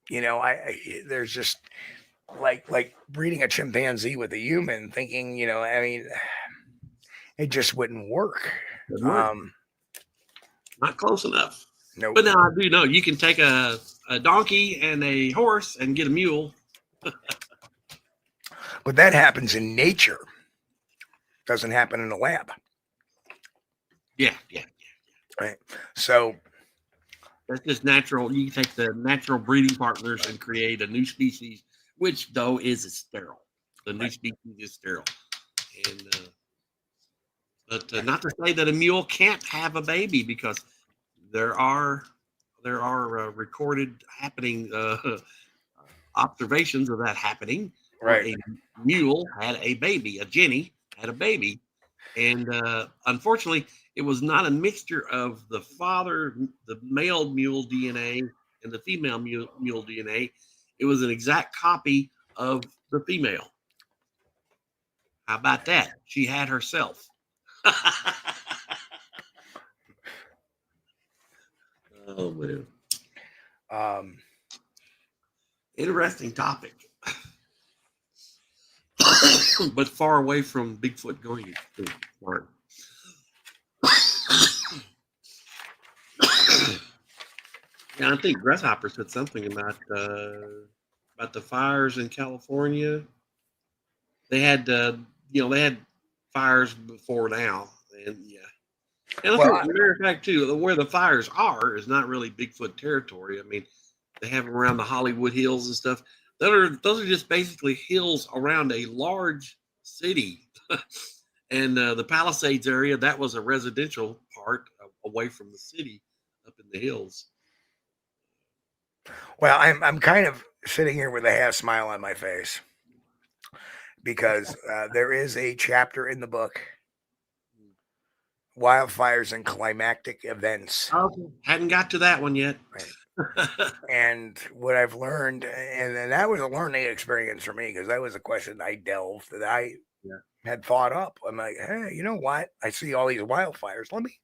There's just, like breeding a chimpanzee with a human, thinking, it just wouldn't work. Not close enough. No. But now I do know you can take a donkey and a horse and get a mule. But that happens in nature. Doesn't happen in a lab. Yeah. Right. So that's just natural. You can take the natural breeding partners and create a new species, which though is sterile. The new species is sterile, and but not to say that a mule can't have a baby, because there are recorded happening observations of that happening. Right, a mule had a baby. A Jenny had a baby, and unfortunately, it was not a mixture of the male mule DNA and the female mule DNA. It was an exact copy of the female. How about that? She had herself. Oh man. Interesting topic. But far away from Bigfoot going extinct. Yeah, I think Grasshopper said something about the fires in California. They had fires before now, and and as a matter of fact too, where the fires are is not really Bigfoot territory. I mean, they have them around the Hollywood Hills and stuff. Those are just basically hills around a large city, and the Palisades area, that was a residential part away from the city, up in the hills. Well, I'm kind of sitting here with a half smile on my face because there is a chapter in the book, Wildfires and Climactic Events. Okay. Hadn't got to that one yet. Right. And what I've learned, and that was a learning experience for me because that was a question I delved that I had thought up. I'm like, hey, you know what? I see all these wildfires. Let me,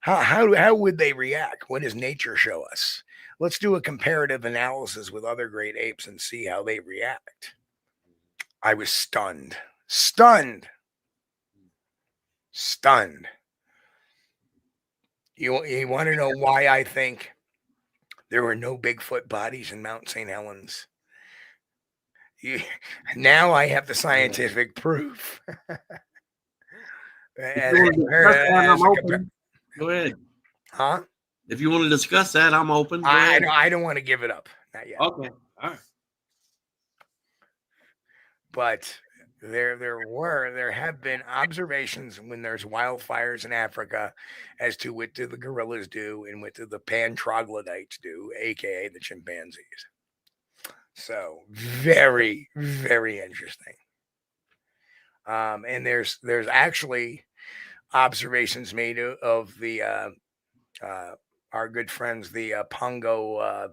how would they react? What does nature show us? Let's do a comparative analysis with other great apes and see how they react. I was stunned. You want to know why I think there were no Bigfoot bodies in Mount St. Helens? Now I have the scientific proof. Go ahead. Huh? If you want to discuss that, I'm open. I don't want to give it up. Not yet. Okay. All right. But there have been observations when there's wildfires in Africa as to what do the gorillas do and what do the pan troglodytes do, aka the chimpanzees. So very, very interesting. And there's actually observations made of the our good friends, the Pongo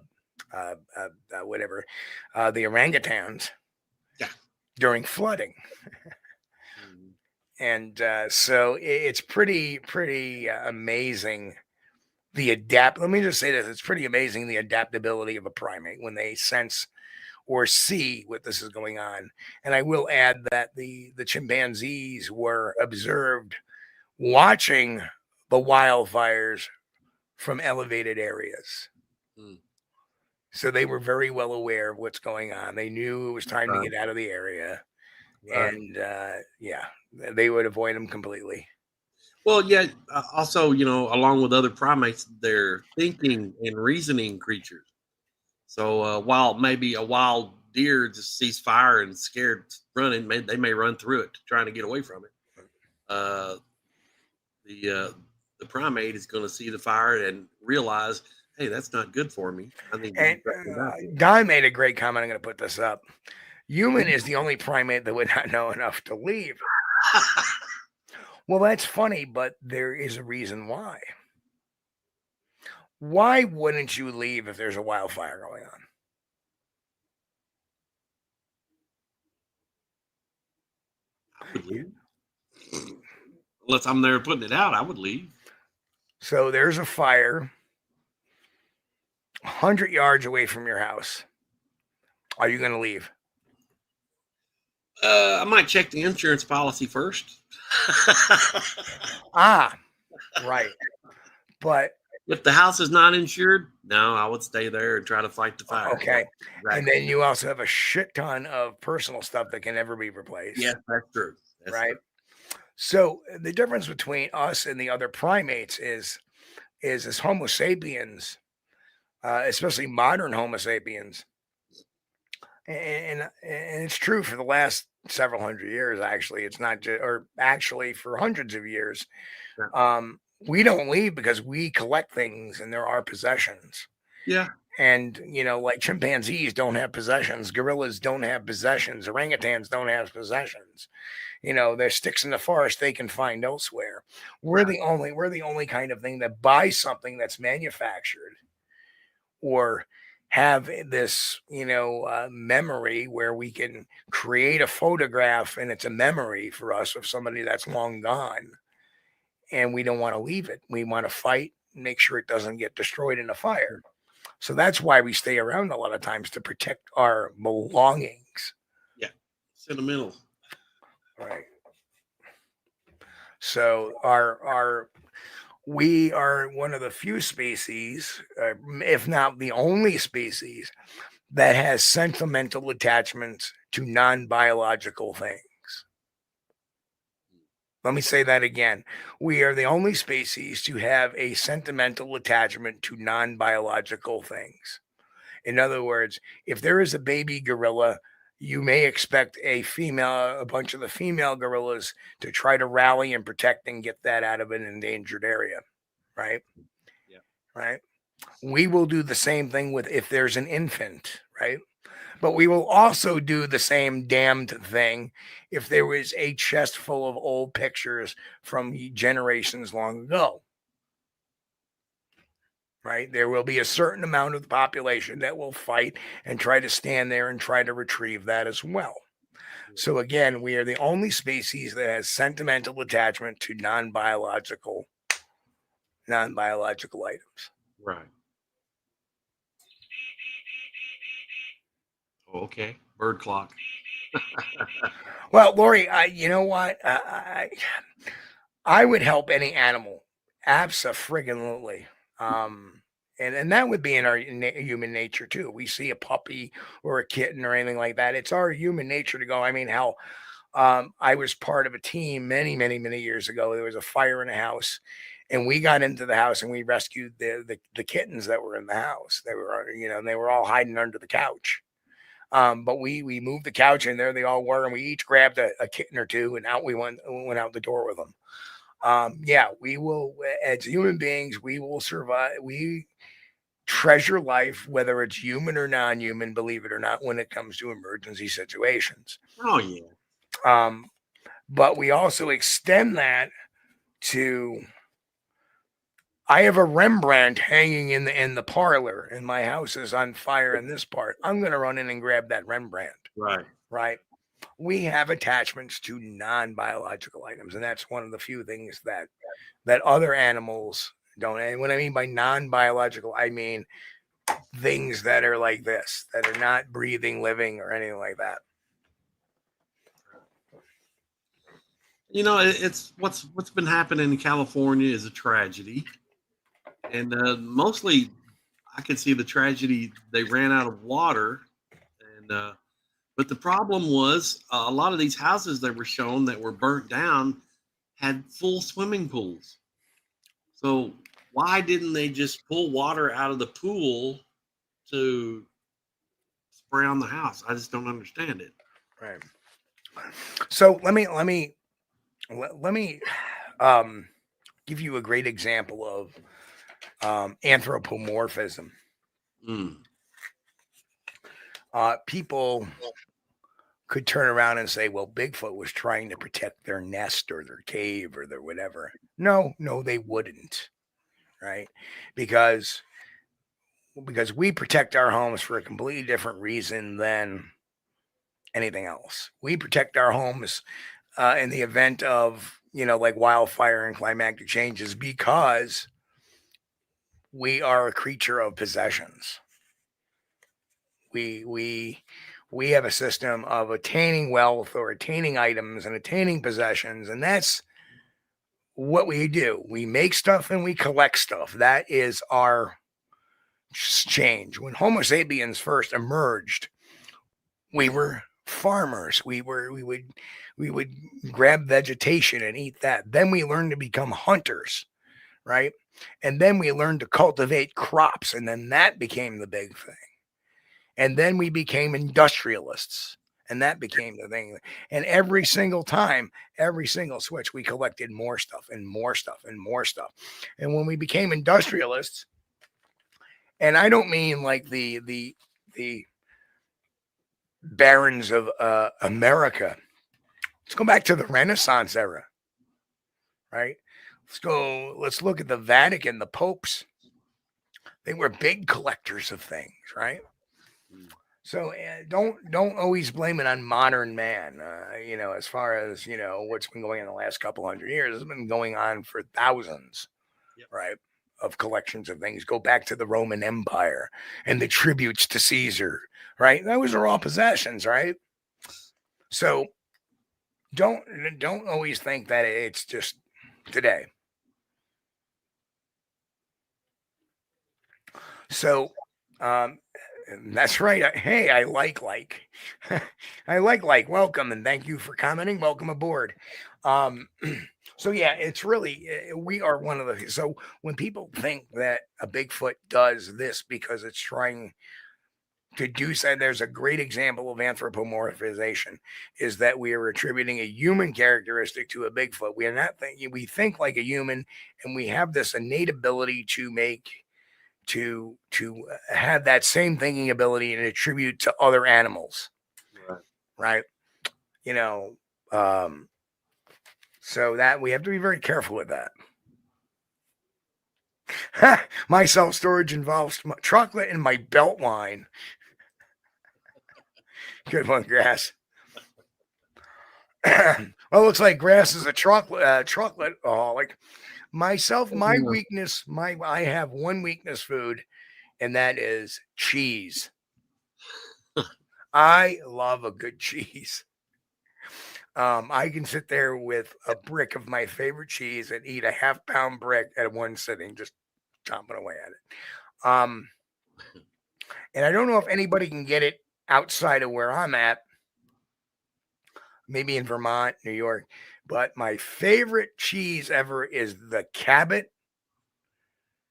whatever, the orangutans. Yeah. During flooding. And so it's pretty amazing let me just say this, it's pretty amazing the adaptability of a primate when they sense or see what this is going on. And I will add that the chimpanzees were observed watching the wildfires from elevated areas. So they were very well aware of what's going on. They knew it was time to get out of the area. And they would avoid them completely. Well, yeah. Also, along with other primates, they're thinking and reasoning creatures. So while maybe a wild deer just sees fire and scared running, they may run through it trying to get away from it. The primate is going to see the fire and realize, hey, that's not good for me. I think. And Don made a great comment. I'm going to put this up. Human is the only primate that would not know enough to leave. Well, that's funny, but there is a reason why. Why wouldn't you leave if there's a wildfire going on? I would leave. Unless I'm there putting it out, I would leave. So there's a fire 100 yards away from your house. Are you going to leave? I might check the insurance policy first. Right. But if the house is not insured, no, I would stay there and try to fight the fire. Okay. Right. And then you also have a shit ton of personal stuff that can never be replaced. Yeah, that's true. That's right. True. So the difference between us and the other primates is as Homo sapiens, especially modern Homo sapiens, and it's true for the last several hundred years. Actually, it's not just, or actually for hundreds of years. We don't leave because we collect things and they're our possessions. Yeah. And, like chimpanzees don't have possessions. Gorillas don't have possessions. Orangutans don't have possessions. There's sticks in the forest they can find elsewhere. We're the only kind of thing that buys something that's manufactured or have this, memory where we can create a photograph and it's a memory for us of somebody that's long gone. And we don't want to leave it. We want to fight and make sure it doesn't get destroyed in a fire. So that's why we stay around a lot of times, to protect our belongings. Yeah. Sentimental. Right. So we are one of the few species, if not the only species, that has sentimental attachments to non-biological things. Let me say that again. We are the only species to have a sentimental attachment to non-biological things. In other words, if there is a baby gorilla, you may expect a bunch of the female gorillas to try to rally and protect and get that out of an endangered area, right? Yeah. Right. We will do the same thing with if there's an infant, right? But we will also do the same damned thing if there was a chest full of old pictures from generations long ago. Right? There will be a certain amount of the population that will fight and try to stand there and try to retrieve that as well. So again, we are the only species that has sentimental attachment to non-biological items. Right. Okay. Bird clock. Well, Lori, you know what? I would help any animal, abso-friggin-lutely. And that would be in our human nature too. We see a puppy or a kitten or anything like that. It's our human nature to go. I mean, hell, I was part of a team many, many, many years ago. There was a fire in a house, and we got into the house and we rescued the kittens that were in the house. They were, they were all hiding under the couch. But we moved the couch in there. They all were, and we each grabbed a kitten or two, and out we went out the door with them. Yeah, we will, as human beings, we will survive. We treasure life, whether it's human or non-human, believe it or not, when it comes to emergency situations. Oh yeah. But we also extend that to. I have a Rembrandt hanging in the parlor, and my house is on fire in this part. I'm going to run in and grab that Rembrandt. Right. Right. We have attachments to non-biological items, and that's one of the few things that other animals don't. And what I mean by non-biological, I mean things that are like this, that are not breathing, living, or anything like that. It's what's been happening in California is a tragedy, and mostly I can see the tragedy. They ran out of water, and but the problem was a lot of these houses that were shown that were burnt down had full swimming pools. So why didn't they just pull water out of the pool to spray on the house? I just don't understand it. Right. So let me give you a great example of anthropomorphism. People could turn around and say, well, Bigfoot was trying to protect their nest or their cave or their whatever. No, they wouldn't. Right? Because we protect our homes for a completely different reason than anything else. We protect our homes in the event of, like wildfire and climatic changes, because we are a creature of possessions. We have a system of attaining wealth or attaining items and attaining possessions, and that's what we do. We make stuff and we collect stuff. That is our change. When Homo sapiens first emerged, we were farmers. We would grab vegetation and eat that. Then we learned to become hunters, right? And then we learned to cultivate crops, and then that became the big thing. And then we became industrialists, and that became the thing. And every single time, every single switch, we collected more stuff and more stuff and more stuff. And when we became industrialists, and I don't mean like the barons of America. Let's go back to the Renaissance era, right? Let's look at the Vatican, the popes. They were big collectors of things, right? So don't always blame it on modern man. As far as what's been going on in the last couple hundred years, it's been going on for thousands, right? Of collections of things. Go back to the Roman Empire and the tributes to Caesar, right? Those are all possessions, right? So don't always think that it's just today. So that's right. Hey, I like. I like. Welcome and thank you for commenting. Welcome aboard. So yeah, it's really, we are one of the, so when people think that a Bigfoot does this because it's trying to do so, there's a great example of anthropomorphization, is that we are attributing a human characteristic to a Bigfoot. We are not thinking, we think like a human, and we have this innate ability to have that same thinking ability and attribute to other animals. Right. You know, so that we have to be very careful with that. My self-storage involves chocolate in my belt line. Good one, Grass. Well, it looks like Grass is a chocolate aholic. Myself, my weakness, I have one weakness food, and that is cheese. I love a good cheese. I can sit there with a brick of my favorite cheese and eat a half-pound brick at one sitting, just chomping away at it. And I don't know if anybody can get it outside of where I'm at, maybe in Vermont, New York, but my favorite cheese ever is the Cabot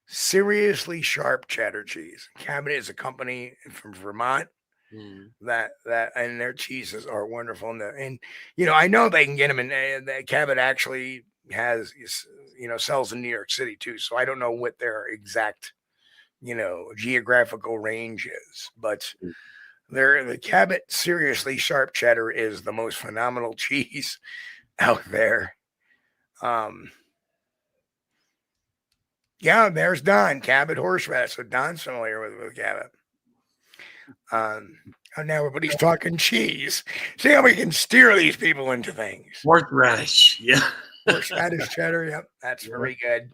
Seriously Sharp Cheddar cheese. Cabot is a company from Vermont. That and their cheeses are wonderful, and you know, I know they can get them in. The Cabot actually has, you know, sells in New York City too, so I don't know what their exact, you know, geographical range is, but the Cabot Seriously Sharp Cheddar is the most phenomenal cheese out there. Yeah, there's Don, Cabot horseradish. So Don's familiar with Cabot. And now everybody's talking cheese. See how we can steer these people into things. Horseradish, yeah. Horseradish cheddar, yep, that's very good.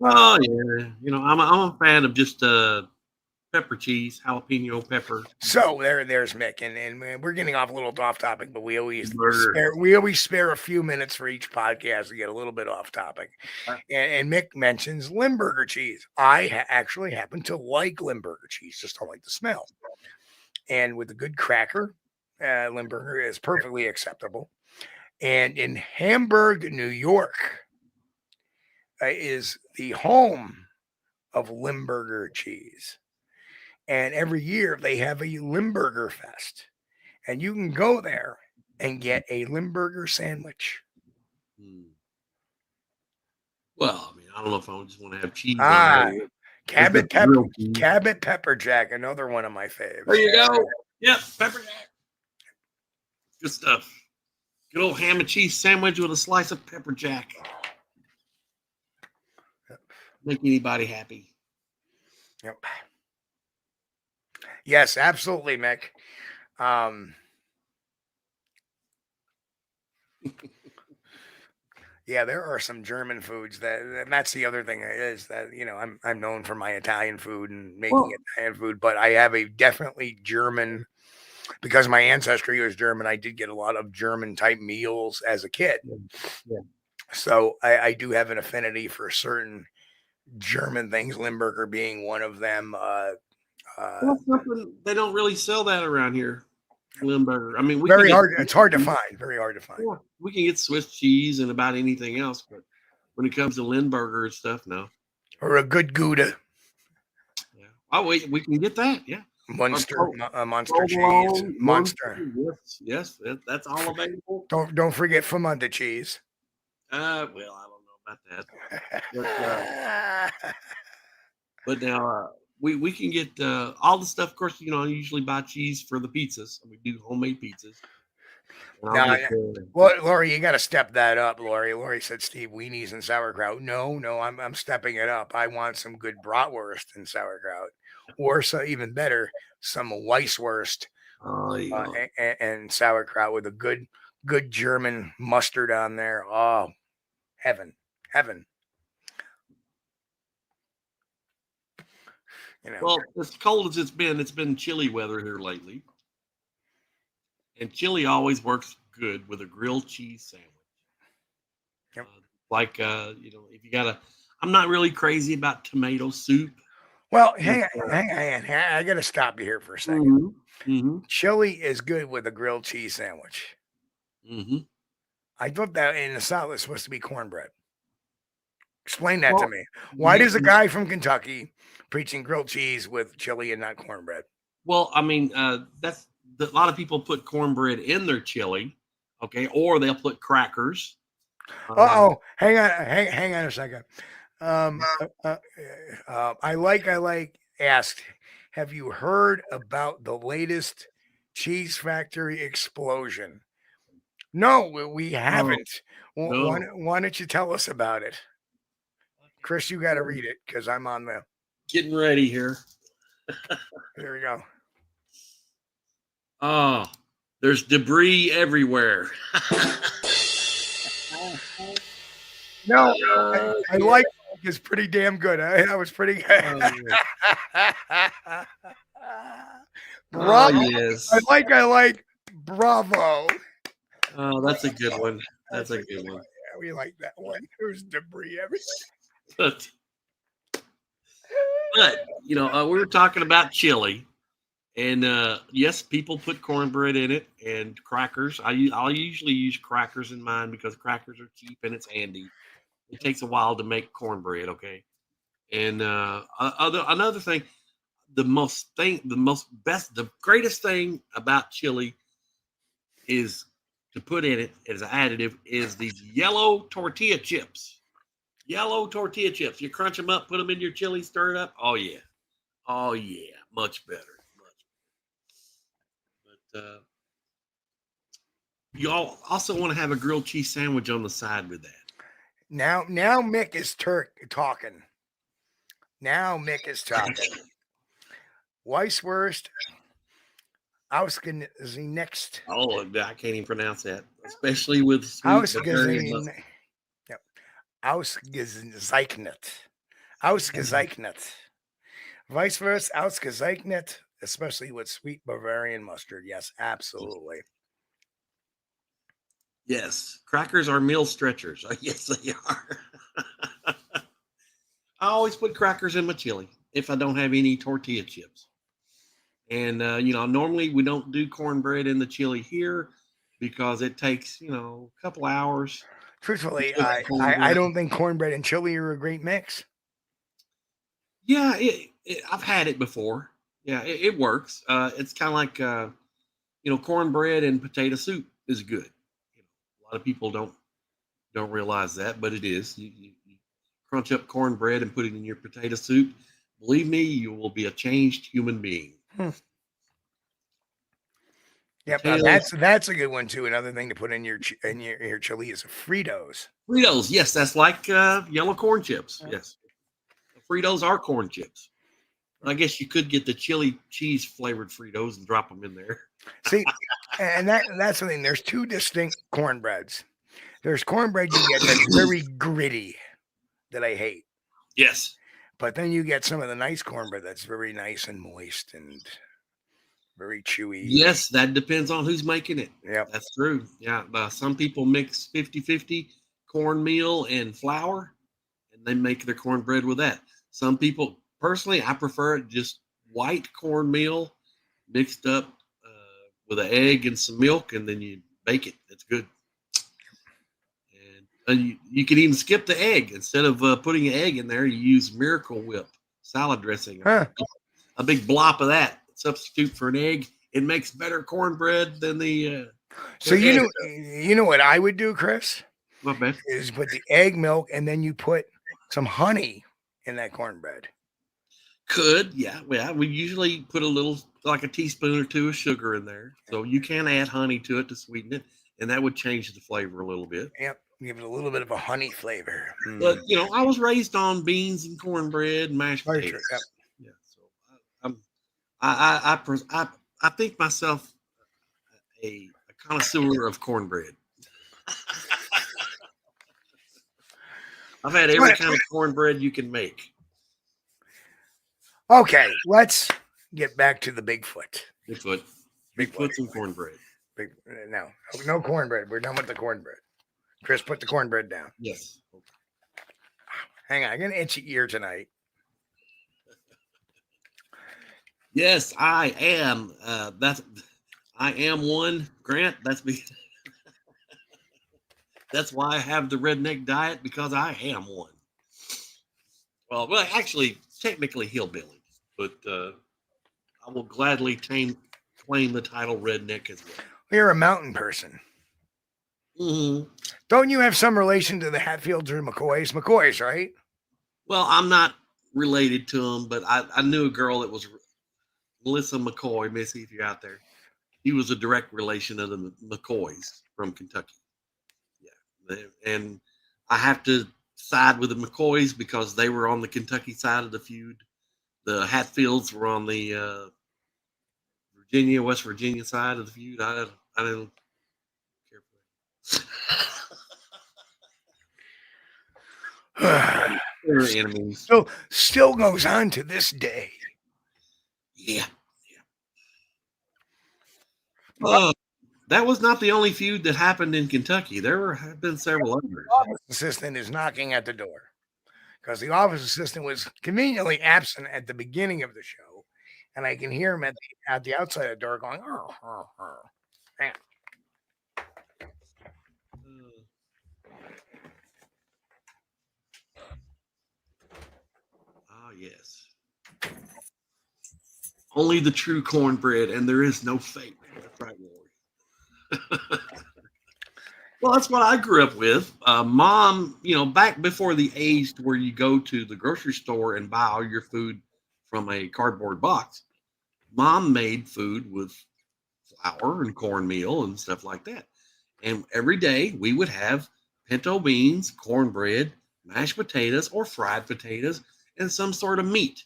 Oh yeah, you know, I'm a fan of just pepper cheese, jalapeno pepper. So there's Mick, and we're getting off a little off topic, but we always spare a few minutes for each podcast to get a little bit off topic. And Mick mentions Limburger cheese. I actually happen to like Limburger cheese, just don't like the smell. And with a good cracker, Limburger is perfectly acceptable. And in Hamburg, New York, is the home of Limburger cheese. And every year they have a Limburger Fest. And you can go there and get a Limburger sandwich. Well, I mean, I don't know if I just want to have cheese. Cabot Pepper Jack, another one of my faves. There you go. Yep, Pepper Jack. Good stuff. Good old ham and cheese sandwich with a slice of Pepper Jack. Make anybody happy. Yep. Yes, absolutely, Mick. Yeah, there are some German foods and that's the other thing is that, you know, I'm known for my Italian food and making Italian food, but I have a definitely German, because my ancestry was German. I did get a lot of German type meals as a kid. Yeah. So I do have an affinity for certain German things, Limburger being one of them. They don't really sell that around here. Limburger. I mean, it's hard to find. Very hard to find. Yeah, we can get Swiss cheese and about anything else, but when it comes to Limburger and stuff, no. Or a good Gouda. Yeah. Oh, wait, we can get that. Yeah. Monster cheese. Monster. Yes, that's all available. Don't forget Famunda cheese. Well, I don't know about that. But now we can get all the stuff. Of course, you know, I usually buy cheese for the pizzas. We do homemade pizzas. Well, Lori, you got to step that up, Lori. Lori said, "Steve, weenies and sauerkraut." No, I'm stepping it up. I want some good bratwurst and sauerkraut, or so even better, some Weisswurst and sauerkraut with a good German mustard on there. Oh, heaven. You know. Well, as cold as it's been chilly weather here lately. And chili always works good with a grilled cheese sandwich. Yep. You know, if you I'm not really crazy about tomato soup. Well, hang on. I got to stop you here for a second. Mm-hmm. Chili is good with a grilled cheese sandwich. Mm-hmm. I thought that in the South it's supposed to be cornbread. Explain that to Well, me. Why does a guy from Kentucky preaching grilled cheese with chili and not cornbread? Well, I mean, a lot of people put cornbread in their chili, okay, or they'll put crackers. Uh-oh. Hang on a second. I like asked, have you heard about the latest cheese factory explosion? No, we Oh, haven't. no. Why don't you tell us about it? Chris, you got to read it because I'm on the. Getting ready here. There we go. Oh, there's debris everywhere. No, I like it. It's pretty damn good. That was pretty good. Bravo. Yes. I like. Bravo. Oh, that's a good one. That's a good one. Yeah, we like that one. There's debris everywhere. But we were talking about chili, and yes, people put cornbread in it and crackers. I'll usually use crackers in mine because crackers are cheap and it's handy. It takes a while to make cornbread, okay? And another thing, the greatest thing about chili is to put in it as an additive is these yellow tortilla chips. Yellow tortilla chips. You crunch them up, put them in your chili, stir it up. Oh yeah, much better. But you all also want to have a grilled cheese sandwich on the side with that. Now Mick is talking. Now Mick is talking. Weisswurst. Ausgenext. Oh, I can't even pronounce that, especially with sweet Bavarian mustard. Yep. Ausgezeichnet. Weisswurst, ausgezeichnet, especially with sweet Bavarian mustard. Yes, absolutely. Yes, crackers are meal stretchers. Yes, they are. I always put crackers in my chili if I don't have any tortilla chips. And normally we don't do cornbread in the chili here because it takes a couple hours. Truthfully, I don't think cornbread and chili are a great mix. Yeah, I've had it before. Yeah, it works. It's kind of like cornbread and potato soup is good. A lot of people don't realize that, but it is. You crunch up cornbread and put it in your potato soup. Believe me, you will be a changed human being. Yep, that's a good one too. Another thing to put in your chili is Fritos. Fritos, yes, that's like yellow corn chips. Yes, Fritos are corn chips. I guess you could get the chili cheese flavored Fritos and drop them in there. See, and that's the thing. There's two distinct cornbreads. There's cornbread you get that's very gritty, that I hate. Yes. But then you get some of the nice cornbread that's very nice and moist and very chewy. Yes, that depends on who's making it. Yeah, that's true. Yeah, some people mix 50-50 cornmeal and flour, and they make their cornbread with that. Some people, personally, I prefer it just white cornmeal mixed up with an egg and some milk, and then you bake it. It's good. And you can even skip the egg. Instead of putting an egg in there, you use Miracle Whip salad dressing. Huh. A big blop of that. Substitute for an egg. It makes better cornbread than the. So you know what I would do, Chris? What, man? Is put the egg milk and then you put some honey in that cornbread. Could, yeah. We usually put a little, like a teaspoon or two of sugar in there. So you can add honey to it to sweeten it, and that would change the flavor a little bit. Yep, give it a little bit of a honey flavor. But I was raised on beans and cornbread and mashed potatoes. Yep. Yeah, so I think myself a connoisseur of cornbread. I've had every kind of cornbread you can make. Okay, let's get back to the Bigfoot. Bigfoot's and cornbread. No cornbread. We're done with the cornbread. Chris, put the cornbread down. Yes. Okay. Hang on, I got an itchy ear tonight. Yes, I am. I am one, Grant. That's me. That's why I have the redneck diet, because I am one. Well, actually, technically hillbilly, but I will gladly claim the title redneck as well. You're a mountain person. Mm-hmm. Don't you have some relation to the Hatfields or McCoys? McCoys, right? Well, I'm not related to them, but I knew a girl that was Melissa McCoy. Missy, if you're out there, he was a direct relation of the McCoys from Kentucky. Yeah, and I have to side with the McCoys because they were on the Kentucky side of the feud. The Hatfields were on the West Virginia side of the feud. I didn't care for that. They're enemies. Still goes on to this day. Yeah. That was not the only feud that happened in Kentucky. There have been several others. The office assistant is knocking at the door because the office assistant was conveniently absent at the beginning of the show, and I can hear him at the outside of the door going, "Oh." Yes. Only the true cornbread, and there is no fake. That's right, Lori. Well, that's what I grew up with. Mom, back before the age where you go to the grocery store and buy all your food from a cardboard box, Mom made food with flour and cornmeal and stuff like that. And every day we would have pinto beans, cornbread, mashed potatoes or fried potatoes, and some sort of meat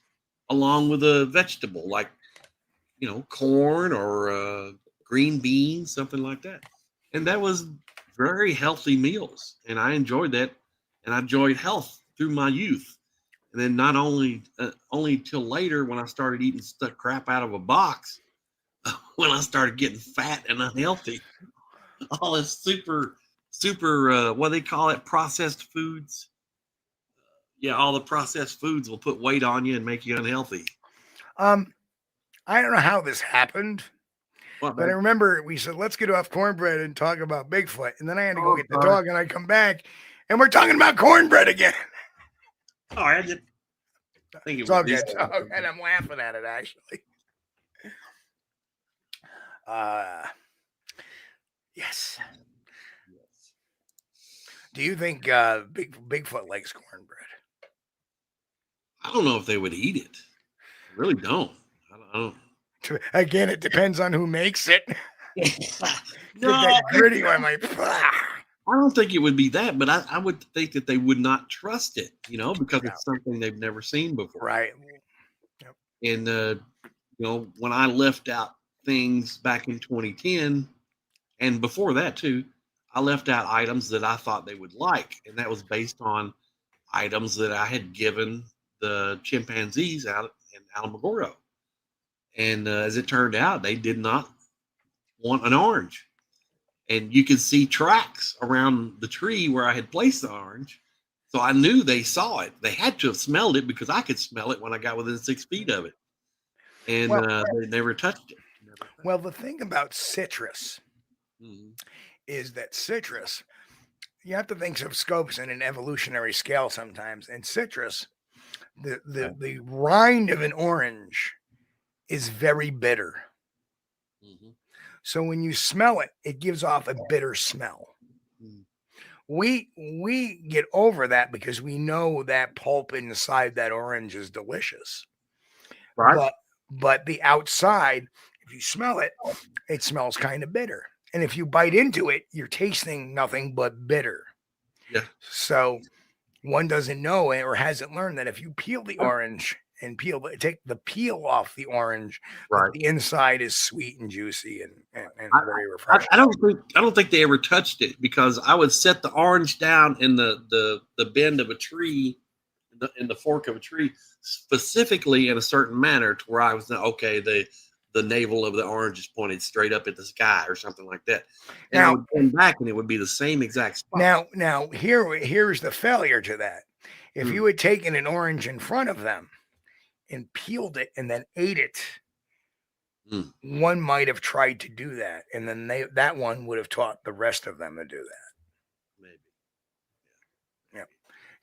along with a vegetable like, corn or green beans, something like that. And that was very healthy meals. And I enjoyed that. And I enjoyed health through my youth. And then not only till later when I started eating stuff crap out of a box, when I started getting fat and unhealthy, all this super, what do they call it? Processed foods. Yeah, all the processed foods will put weight on you and make you unhealthy. I don't know how this happened, but I remember we said, let's get off cornbread and talk about Bigfoot. And then I had to go get the dog, and I come back, and we're talking about cornbread again. Oh, I think it's all good. And I'm laughing at it, actually. Yes. Do you think Bigfoot likes cornbread? I don't know if they would eat it. I really don't. I don't. Again, it depends on who makes it. No, that gritty one, I don't think it would be that, but I would think that they would not trust it, because it's something they've never seen before. Right. Yep. And when I left out things back in 2010, and before that too, I left out items that I thought they would like, and that was based on items that I had given the chimpanzees out in Alamogordo. And as it turned out, they did not want an orange. And you could see tracks around the tree where I had placed the orange. So I knew they saw it. They had to have smelled it because I could smell it when I got within 6 feet of it. And they never touched it. Well, the thing about citrus is that citrus, you have to think of scopes in an evolutionary scale sometimes. And citrus, the rind of an orange is very bitter. Mm-hmm. So when you smell it, it gives off a bitter smell. Mm. We get over that because we know that pulp inside that orange is delicious. Right. But the outside, if you smell it, it smells kind of bitter. And if you bite into it, you're tasting nothing but bitter. Yeah. So one doesn't know or hasn't learned that if you peel the orange and take the peel off the orange, right, the inside is sweet and juicy and very refreshing. I don't think they ever touched it because I would set the orange down in the bend of a tree, in the fork of a tree, specifically in a certain manner to where I was okay. The navel of the orange is pointed straight up at the sky or something like that. And I would come back and it would be the same exact spot. Now here's the failure to that. If you had taken an orange in front of them and peeled it and then ate it, one might have tried to do that. And then that one would have taught the rest of them to do that. Maybe. Yeah.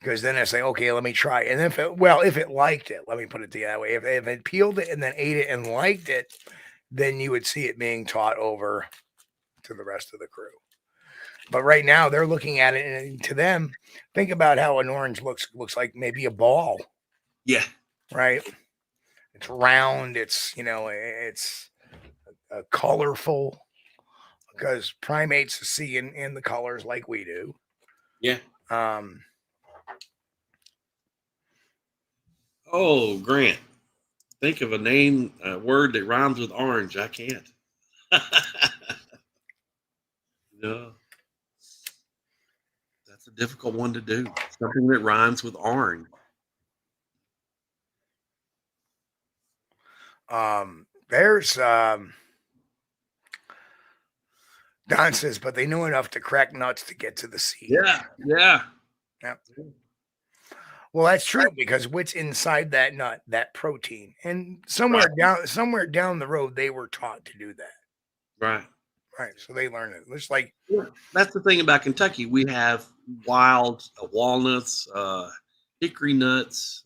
Because then I say, okay, let me try. And if it liked it, let me put it that way. If it peeled it and then ate it and liked it, then you would see it being taught over to the rest of the crew. But right now they're looking at it, and to them, think about how an orange looks like maybe a ball. Yeah. Right. It's round. It's, it's colorful, because primates see in the colors like we do. Yeah. Oh, Grant, think of a word that rhymes with orange. I can't. No. That's a difficult one to do. Something that rhymes with orange. There's Don says, but they knew enough to crack nuts to get to the seed. Yeah. Well, that's true, because what's inside that nut, that protein, and somewhere down the road, they were taught to do that. Right. So they learn it. It's like, that's the thing about Kentucky. We have wild walnuts, hickory nuts,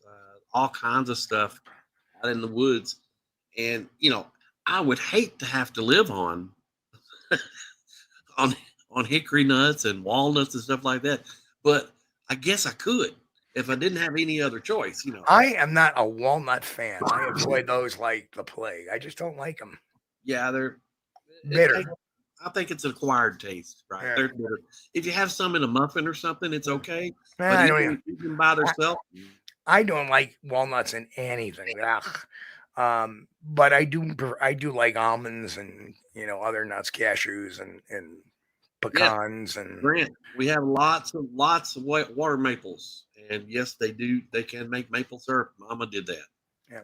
all kinds of stuff out in the woods. And, I would hate to have to live on hickory nuts and walnuts and stuff like that. But I guess I could if I didn't have any other choice, I am not a walnut fan. I avoid those like the plague. I just don't like them. Yeah, they're bitter. I think it's an acquired taste, right? Yeah. They're bitter. If you have some in a muffin or something, it's okay. But even by themselves, I don't like walnuts in anything. But I do like almonds and other nuts, cashews and pecans and. Grant, we have lots of water maples, and yes, they do. They can make maple syrup. Mama did that. Yeah,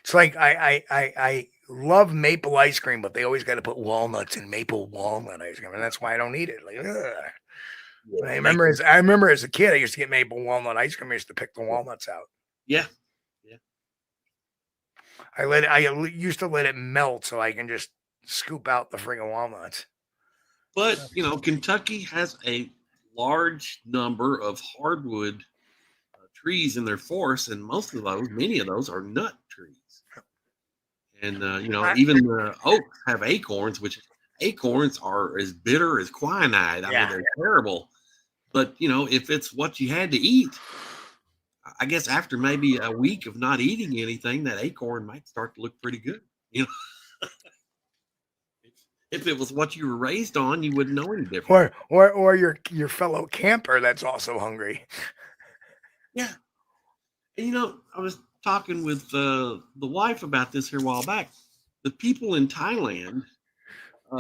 it's like I love maple ice cream, but they always got to put walnuts in maple walnut ice cream, and that's why I don't eat it. Like, yeah, I remember as a kid, I used to get maple walnut ice cream. I used to pick the walnuts out. Yeah. I used to let it melt so I can just scoop out the friggin' walnuts. But Kentucky has a large number of hardwood trees in their forests, and many of those are nut trees. And even the oaks have acorns, which acorns are as bitter as quinine. I mean, they're terrible. But if it's what you had to eat, I guess after maybe a week of not eating anything, that acorn might start to look pretty good. If it was what you were raised on, you wouldn't know any different. Or your fellow camper that's also hungry. Yeah. And I was talking with the wife about this here a while back. The people in Thailand,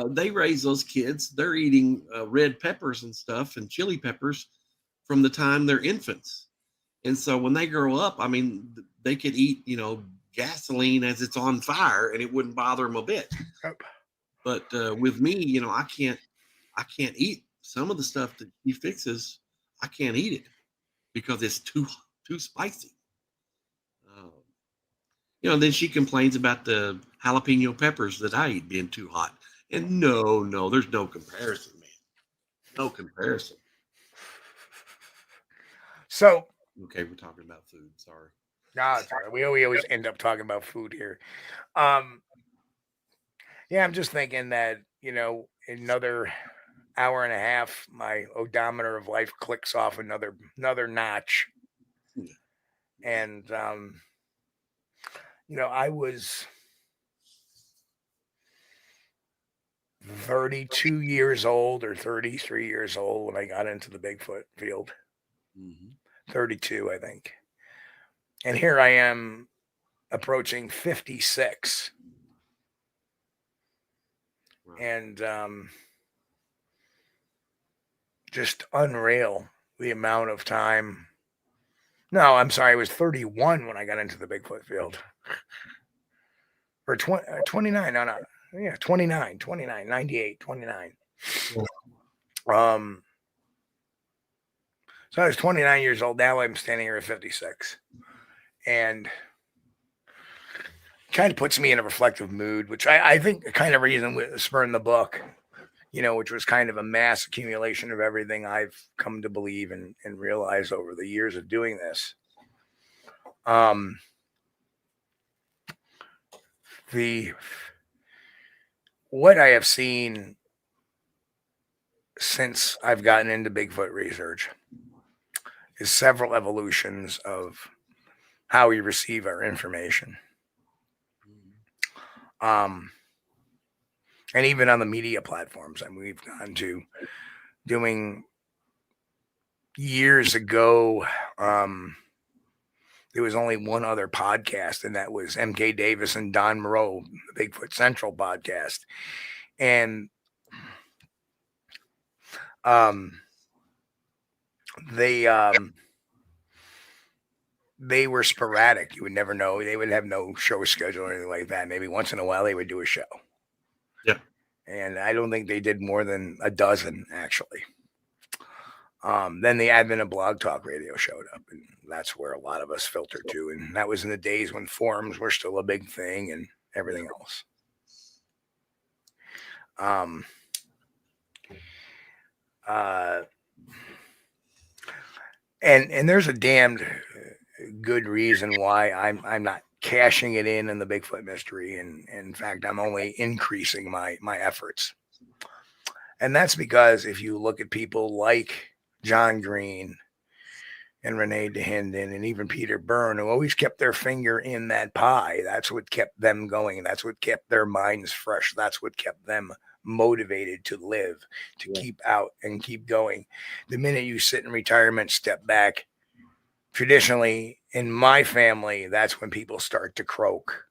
they raise those kids. They're eating red peppers and stuff and chili peppers from the time they're infants. And so when they grow up, I mean, they could eat, gasoline as it's on fire, and it wouldn't bother them a bit. Yep. But with me, I can't eat some of the stuff that he fixes. I can't eat it because it's too spicy. Then she complains about the jalapeno peppers that I eat being too hot. And no, there's no comparison, man. No comparison. So. Okay, we're talking about food. Sorry. No, it's all right. We always end up talking about food here. Yeah, I'm just thinking that, another hour and a half, my odometer of life clicks off another notch. And, I was 32 years old or 33 years old when I got into the Bigfoot field. Mm-hmm. 32, I think. And here I am approaching 56. Wow. And just unreal the amount of time. No, I'm sorry. I was 31 when I got into the Bigfoot field. Or 29. No. Yeah, 29, 98, 29. So I was 29 years old. Now I'm standing here at 56. And kind of puts me in a reflective mood, which I think kind of reason with spurring the book. which was kind of a mass accumulation of everything I've come to believe and realize over the years of doing this. What I have seen since I've gotten into Bigfoot research is several evolutions of how we receive our information. And even on the media platforms. I mean, we've gone to doing years ago. There was only one other podcast, and that was MK Davis and Don Moreau, the Bigfoot Central podcast. And they were sporadic. You would never know. They would have no show schedule or anything like that. Maybe once in a while they would do a show. Yeah. And I don't think they did more than a dozen, actually. Then the advent of Blog Talk Radio showed up, and that's where a lot of us filtered to. And that was in the days when forums were still a big thing and everything else. And there's a damned good reason why I'm not cashing it in the Bigfoot mystery, and in fact I'm only increasing my efforts. And that's because if you look at people like John Green and Renee DeHinden and even Peter Byrne, who always kept their finger in that pie, that's what kept them going. That's what kept their minds fresh. That's what kept them motivated to live, to keep out and keep going. The minute you sit in retirement, step back, traditionally in my family, that's when people start to croak.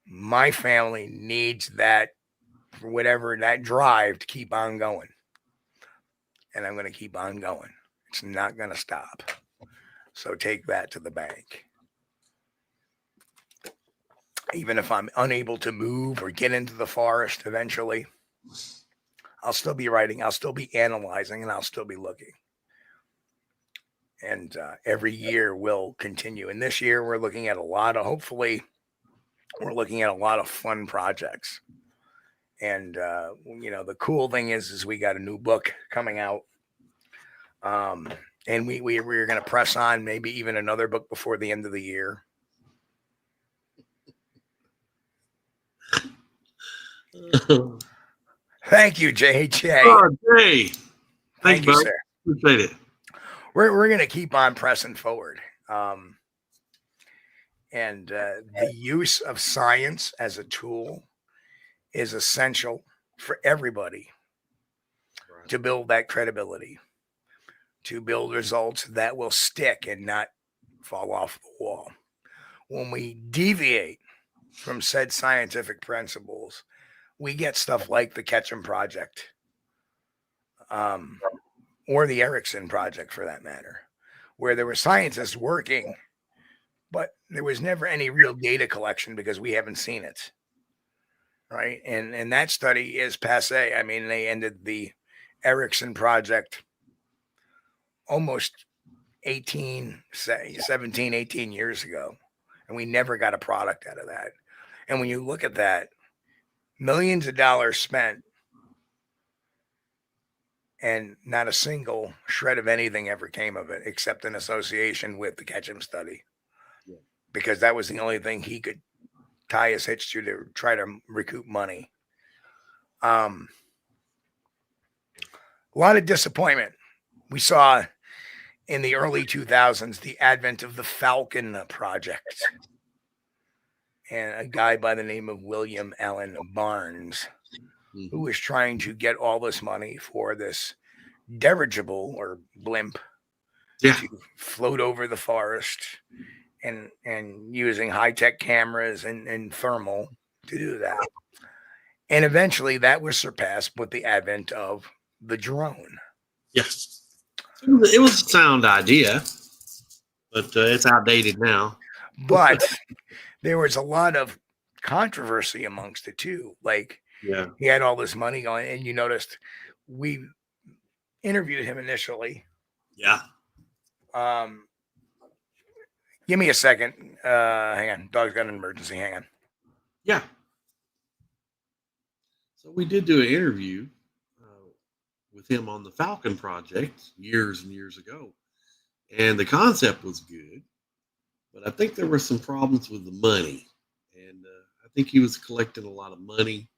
My family needs that, whatever, that drive to keep on going. And I'm going to keep on going. It's not going to stop. So take that to the bank. Even if I'm unable to move or get into the forest eventually, I'll still be writing, I'll still be analyzing, and I'll still be looking. And every year will continue. And this year we're looking at hopefully we're looking at a lot of fun projects. And, the cool thing is we got a new book coming out. And we're going to press on maybe even another book before the end of the year. Thank you, JJ. Oh, Jay. Thank you, sir. Appreciate it. We're going to keep on pressing forward. And the use of science as a tool is essential for everybody to build that credibility, to build results that will stick and not fall off the wall. When we deviate from said scientific principles, we get stuff like the Ketchum Project, or the Erickson Project for that matter, where there were scientists working, but there was never any real data collection because we haven't seen it. Right. And that study is passé. I mean, they ended the Erickson Project almost 17, 18 years ago. And we never got a product out of that. And when you look at that, millions of dollars spent and not a single shred of anything ever came of it, except an association with the Ketchum study, because that was the only thing he could tie his hitch to try to recoup money. A lot of disappointment. We saw in the early 2000s the advent of the Falcon Project, and a guy by the name of William Allen Barnes, who was trying to get all this money for this dirigible or blimp to float over the forest and using high-tech cameras and thermal to do that. And eventually that was surpassed with the advent of the drone. Yes. It was a sound idea, but it's outdated now. But there was a lot of controversy amongst it too. Like, he had all this money going, and you noticed we interviewed him initially. Yeah. Give me a second. Hang on. Dog's got an emergency. Hang on. Yeah. So we did do an interview with him on the Falcon project years and years ago. And the concept was good, but I think there were some problems with the money. And I think he was collecting a lot of money,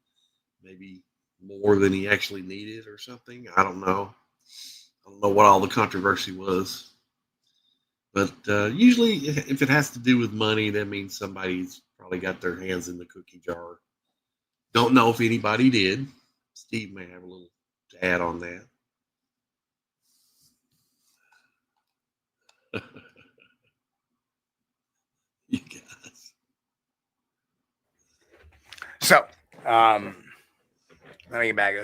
maybe more than he actually needed or something. I don't know. I don't know what all the controversy was. But usually, if it has to do with money, that means somebody's probably got their hands in the cookie jar. Don't know if anybody did. Steve may have a little to add on that. You guys. So, let me get back.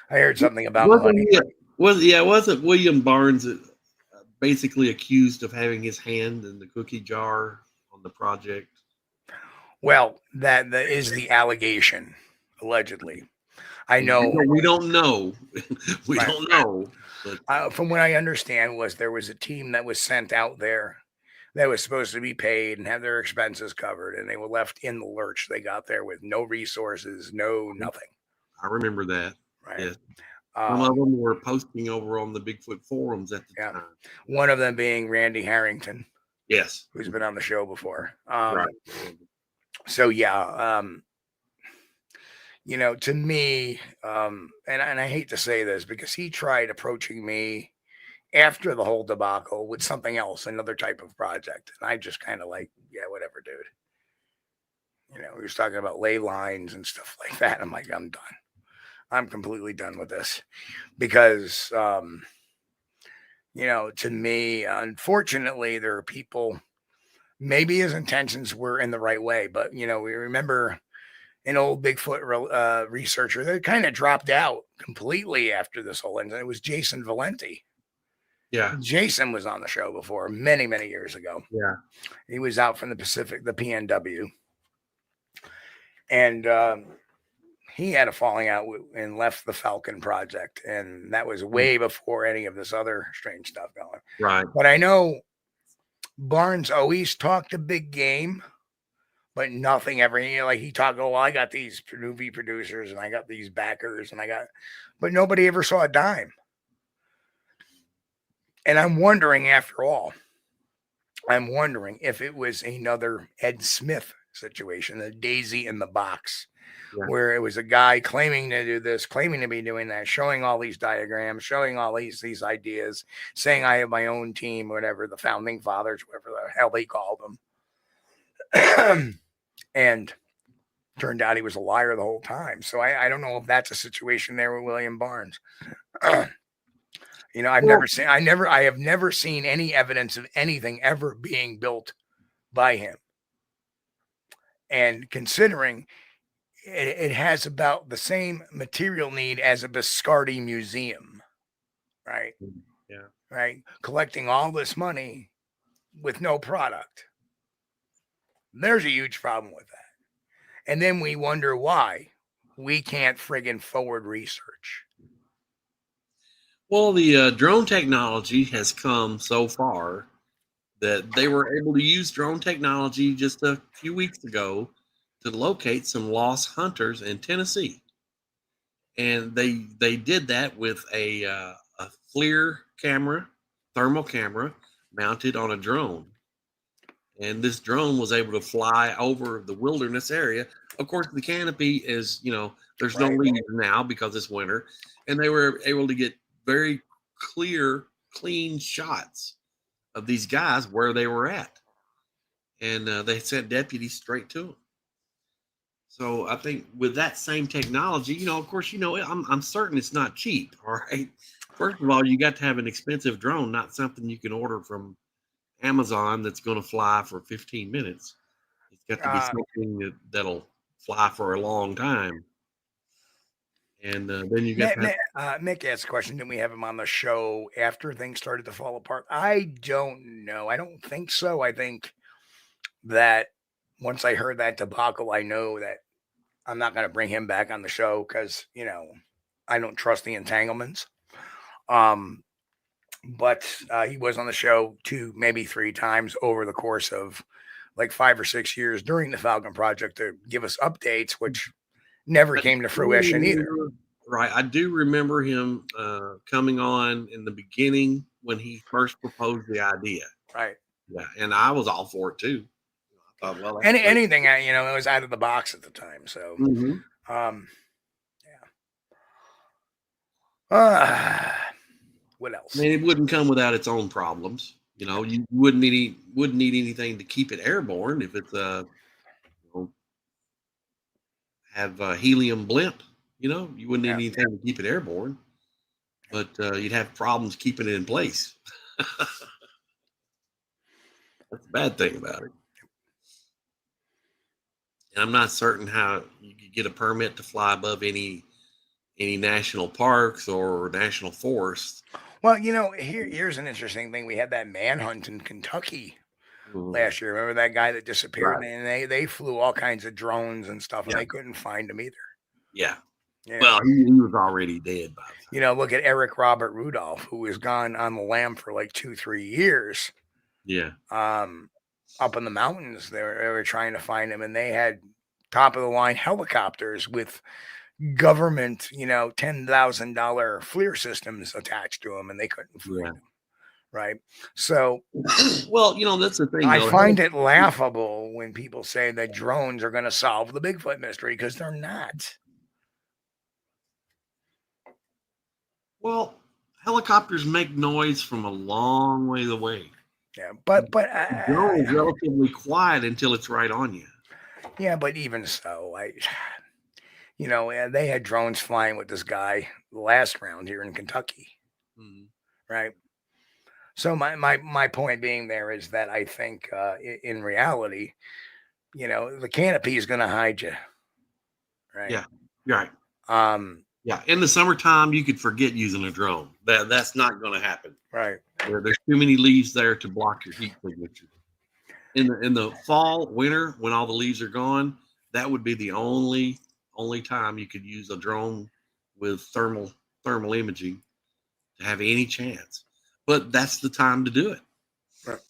I heard something about money. Wasn't William Barnes basically accused of having his hand in the cookie jar on the project? Well, that is the allegation, allegedly. I know we don't know. We don't know. But from what I understand, was there was a team that was sent out there that was supposed to be paid and have their expenses covered, and they were left in the lurch. They got there with no resources, no nothing. I remember that. Right. Yes. Some of them were posting over on the Bigfoot forums at the time. One of them being Randy Harrington. Yes. Who's been on the show before. Right. So, yeah. You know, to me, and I hate to say this because he tried approaching me after the whole debacle with something else, another type of project. And I just kind of like, yeah, whatever, dude. You know, he was talking about ley lines and stuff like that. I'm like, I'm done. I'm completely done with this because, you know, to me, unfortunately, there are people, maybe his intentions were in the right way, but, you know, we remember an old Bigfoot researcher that kind of dropped out completely after this whole incident. It was Jason Valenti. Yeah. Jason was on the show before many, many years ago. Yeah. He was out from the PNW. And he had a falling out and left the Falcon project. And that was way before any of this other strange stuff going. Right. But I know Barnes always talked a big game, but nothing ever, you know, like he talked, oh, well, I got these movie producers and I got these backers and but nobody ever saw a dime. And I'm wondering, after all, if it was another Ed Smith situation, the Daisy in the box, where it was a guy claiming to do this, claiming to be doing that, showing all these diagrams, showing all these ideas, saying I have my own team, whatever, the founding fathers, whatever the hell they called them. And turned out he was a liar the whole time. So I don't know if that's a situation there with William Barnes. You know, I have never seen any evidence of anything ever being built by him. And considering it has about the same material need as a Biscardi museum, right? Yeah. Right. Collecting all this money with no product. There's a huge problem with that. And then we wonder why we can't friggin' forward research. Well, the drone technology has come so far that they were able to use drone technology just a few weeks ago to locate some lost hunters in Tennessee. And they did that with a FLIR camera, thermal camera, mounted on a drone. And this drone was able to fly over the wilderness area. Of course, the canopy is, you know, there's no leaves now because it's winter. And they were able to get very clear, clean shots of these guys where they were at. And they sent deputies straight to them. So I think with that same technology, you know, of course, you know, I'm certain it's not cheap. All right. First of all, you got to have an expensive drone, not something you can order from Amazon that's going to fly for 15 minutes. It's got to be something that'll fly for a long time. And then you got Mick asked a question. Didn't we have him on the show after things started to fall apart? I don't know. I don't think so. I think that once I heard that debacle, I know that I'm not going to bring him back on the show because, you know, I don't trust the entanglements. But he was on the show 2, maybe 3 times over the course of like 5 or 6 years during the Falcon Project to give us updates, which never came to fruition either. Right. I do remember him coming on in the beginning when he first proposed the idea. Right. Yeah. And I was all for it too. I thought, well, anything, it was out of the box at the time. So, what else? I mean, it wouldn't come without its own problems. You wouldn't need anything to keep it airborne if it's have helium blimp. You wouldn't need anything to keep it airborne, but you'd have problems keeping it in place. That's the bad thing about it. And I'm not certain how you could get a permit to fly above any national parks or national forests. Well, here's an interesting thing. We had that manhunt in Kentucky last year. Remember that guy that disappeared? Right. And they flew all kinds of drones and stuff, and they couldn't find him either. Yeah. Well, he was already dead by the time. Look at Eric Robert Rudolph, who was gone on the lam for like 2-3 years. Yeah. Up in the mountains, they were trying to find him, and they had top of the line helicopters with government, $10,000 FLIR systems attached to them, and they couldn't find him. Right. So, well, that's the thing. I find it laughable when people say that drones are going to solve the Bigfoot mystery, because they're not. Well, helicopters make noise from a long way away. Yeah, but drones is relatively quiet until it's right on you. Yeah, but even so, they had drones flying with this guy last round here in Kentucky, right? So my point being there is that I think in reality, the canopy is going to hide you, right? Yeah, right. Yeah, in the summertime, you could forget using a drone. That's not going to happen. Right. There's too many leaves there to block your heat signature. In the fall, winter, when all the leaves are gone, that would be the only time you could use a drone with thermal imaging to have any chance. But that's the time to do it. Right.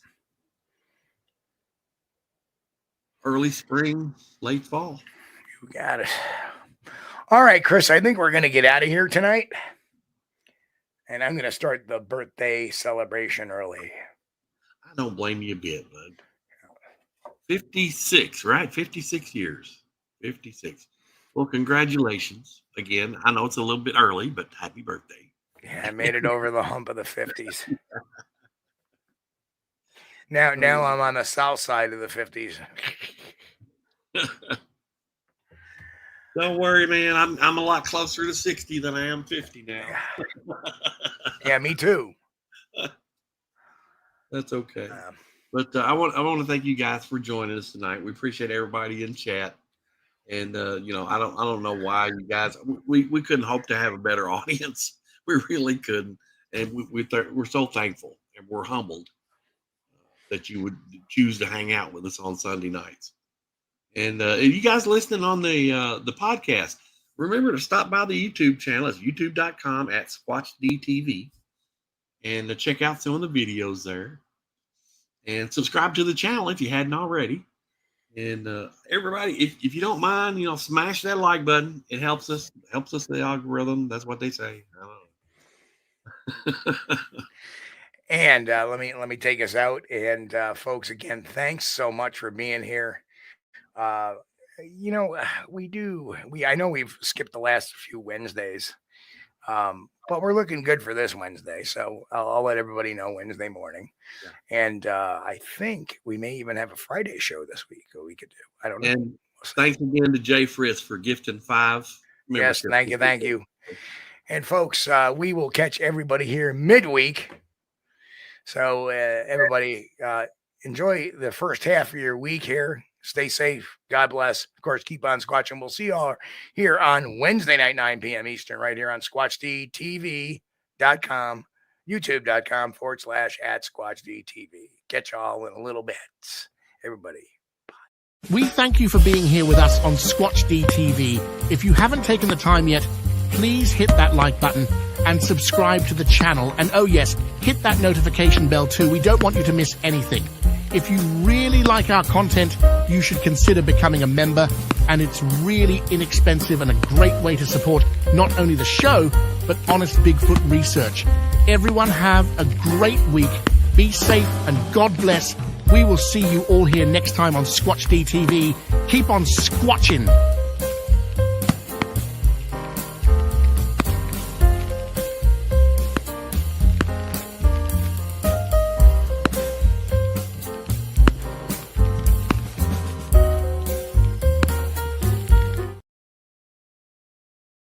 Early spring, late fall. You got it. All right, Chris, I think we're going to get out of here tonight. And I'm going to start the birthday celebration early. I don't blame you a bit, bud. 56, right? 56 years. 56. Well, congratulations. Again, I know it's a little bit early, but happy birthday. Yeah, I made it over the hump of the 50s. Now I'm on the south side of the 50s. Don't worry, man. I'm a lot closer to 60 than I am 50 now. Yeah, me too. That's okay. But I want to thank you guys for joining us tonight. We appreciate everybody in chat. And I don't know why you guys we couldn't hope to have a better audience. We really couldn't. And we're so thankful and we're humbled that you would choose to hang out with us on Sunday nights. And you guys listening on the podcast, remember to stop by the YouTube channel. It's youtube.com/Squatch-D TV, and to check out some of the videos there. And subscribe to the channel if you hadn't already. And everybody, if you don't mind, smash that like button. It helps us the algorithm. That's what they say. I don't know. And let me take us out. And folks, again, thanks so much for being here. I know we've skipped the last few Wednesdays, but we're looking good for this Wednesday. So I'll let everybody know Wednesday morning. Yeah. And I think we may even have a Friday show this week that we could do. I don't know. And thanks again to Jay Fritz for gifting 5 Yes, thank you. And folks, we will catch everybody here midweek. So everybody enjoy the first half of your week here. Stay safe. God bless. Of course, keep on squatching. We'll see you all here on Wednesday night, 9 p.m. Eastern, right here on SquatchDTV.com, YouTube.com/@SquatchDTV. Catch y'all in a little bit. Everybody. Bye. We thank you for being here with us on Squatch-D TV. If you haven't taken the time yet, please hit that like button and subscribe to the channel. And oh yes, hit that notification bell too. We don't want you to miss anything. If you really like our content, you should consider becoming a member, and it's really inexpensive and a great way to support not only the show, but honest Bigfoot research. Everyone have a great week. Be safe and God bless. We will see you all here next time on Squatch-D TV. Keep on squatching.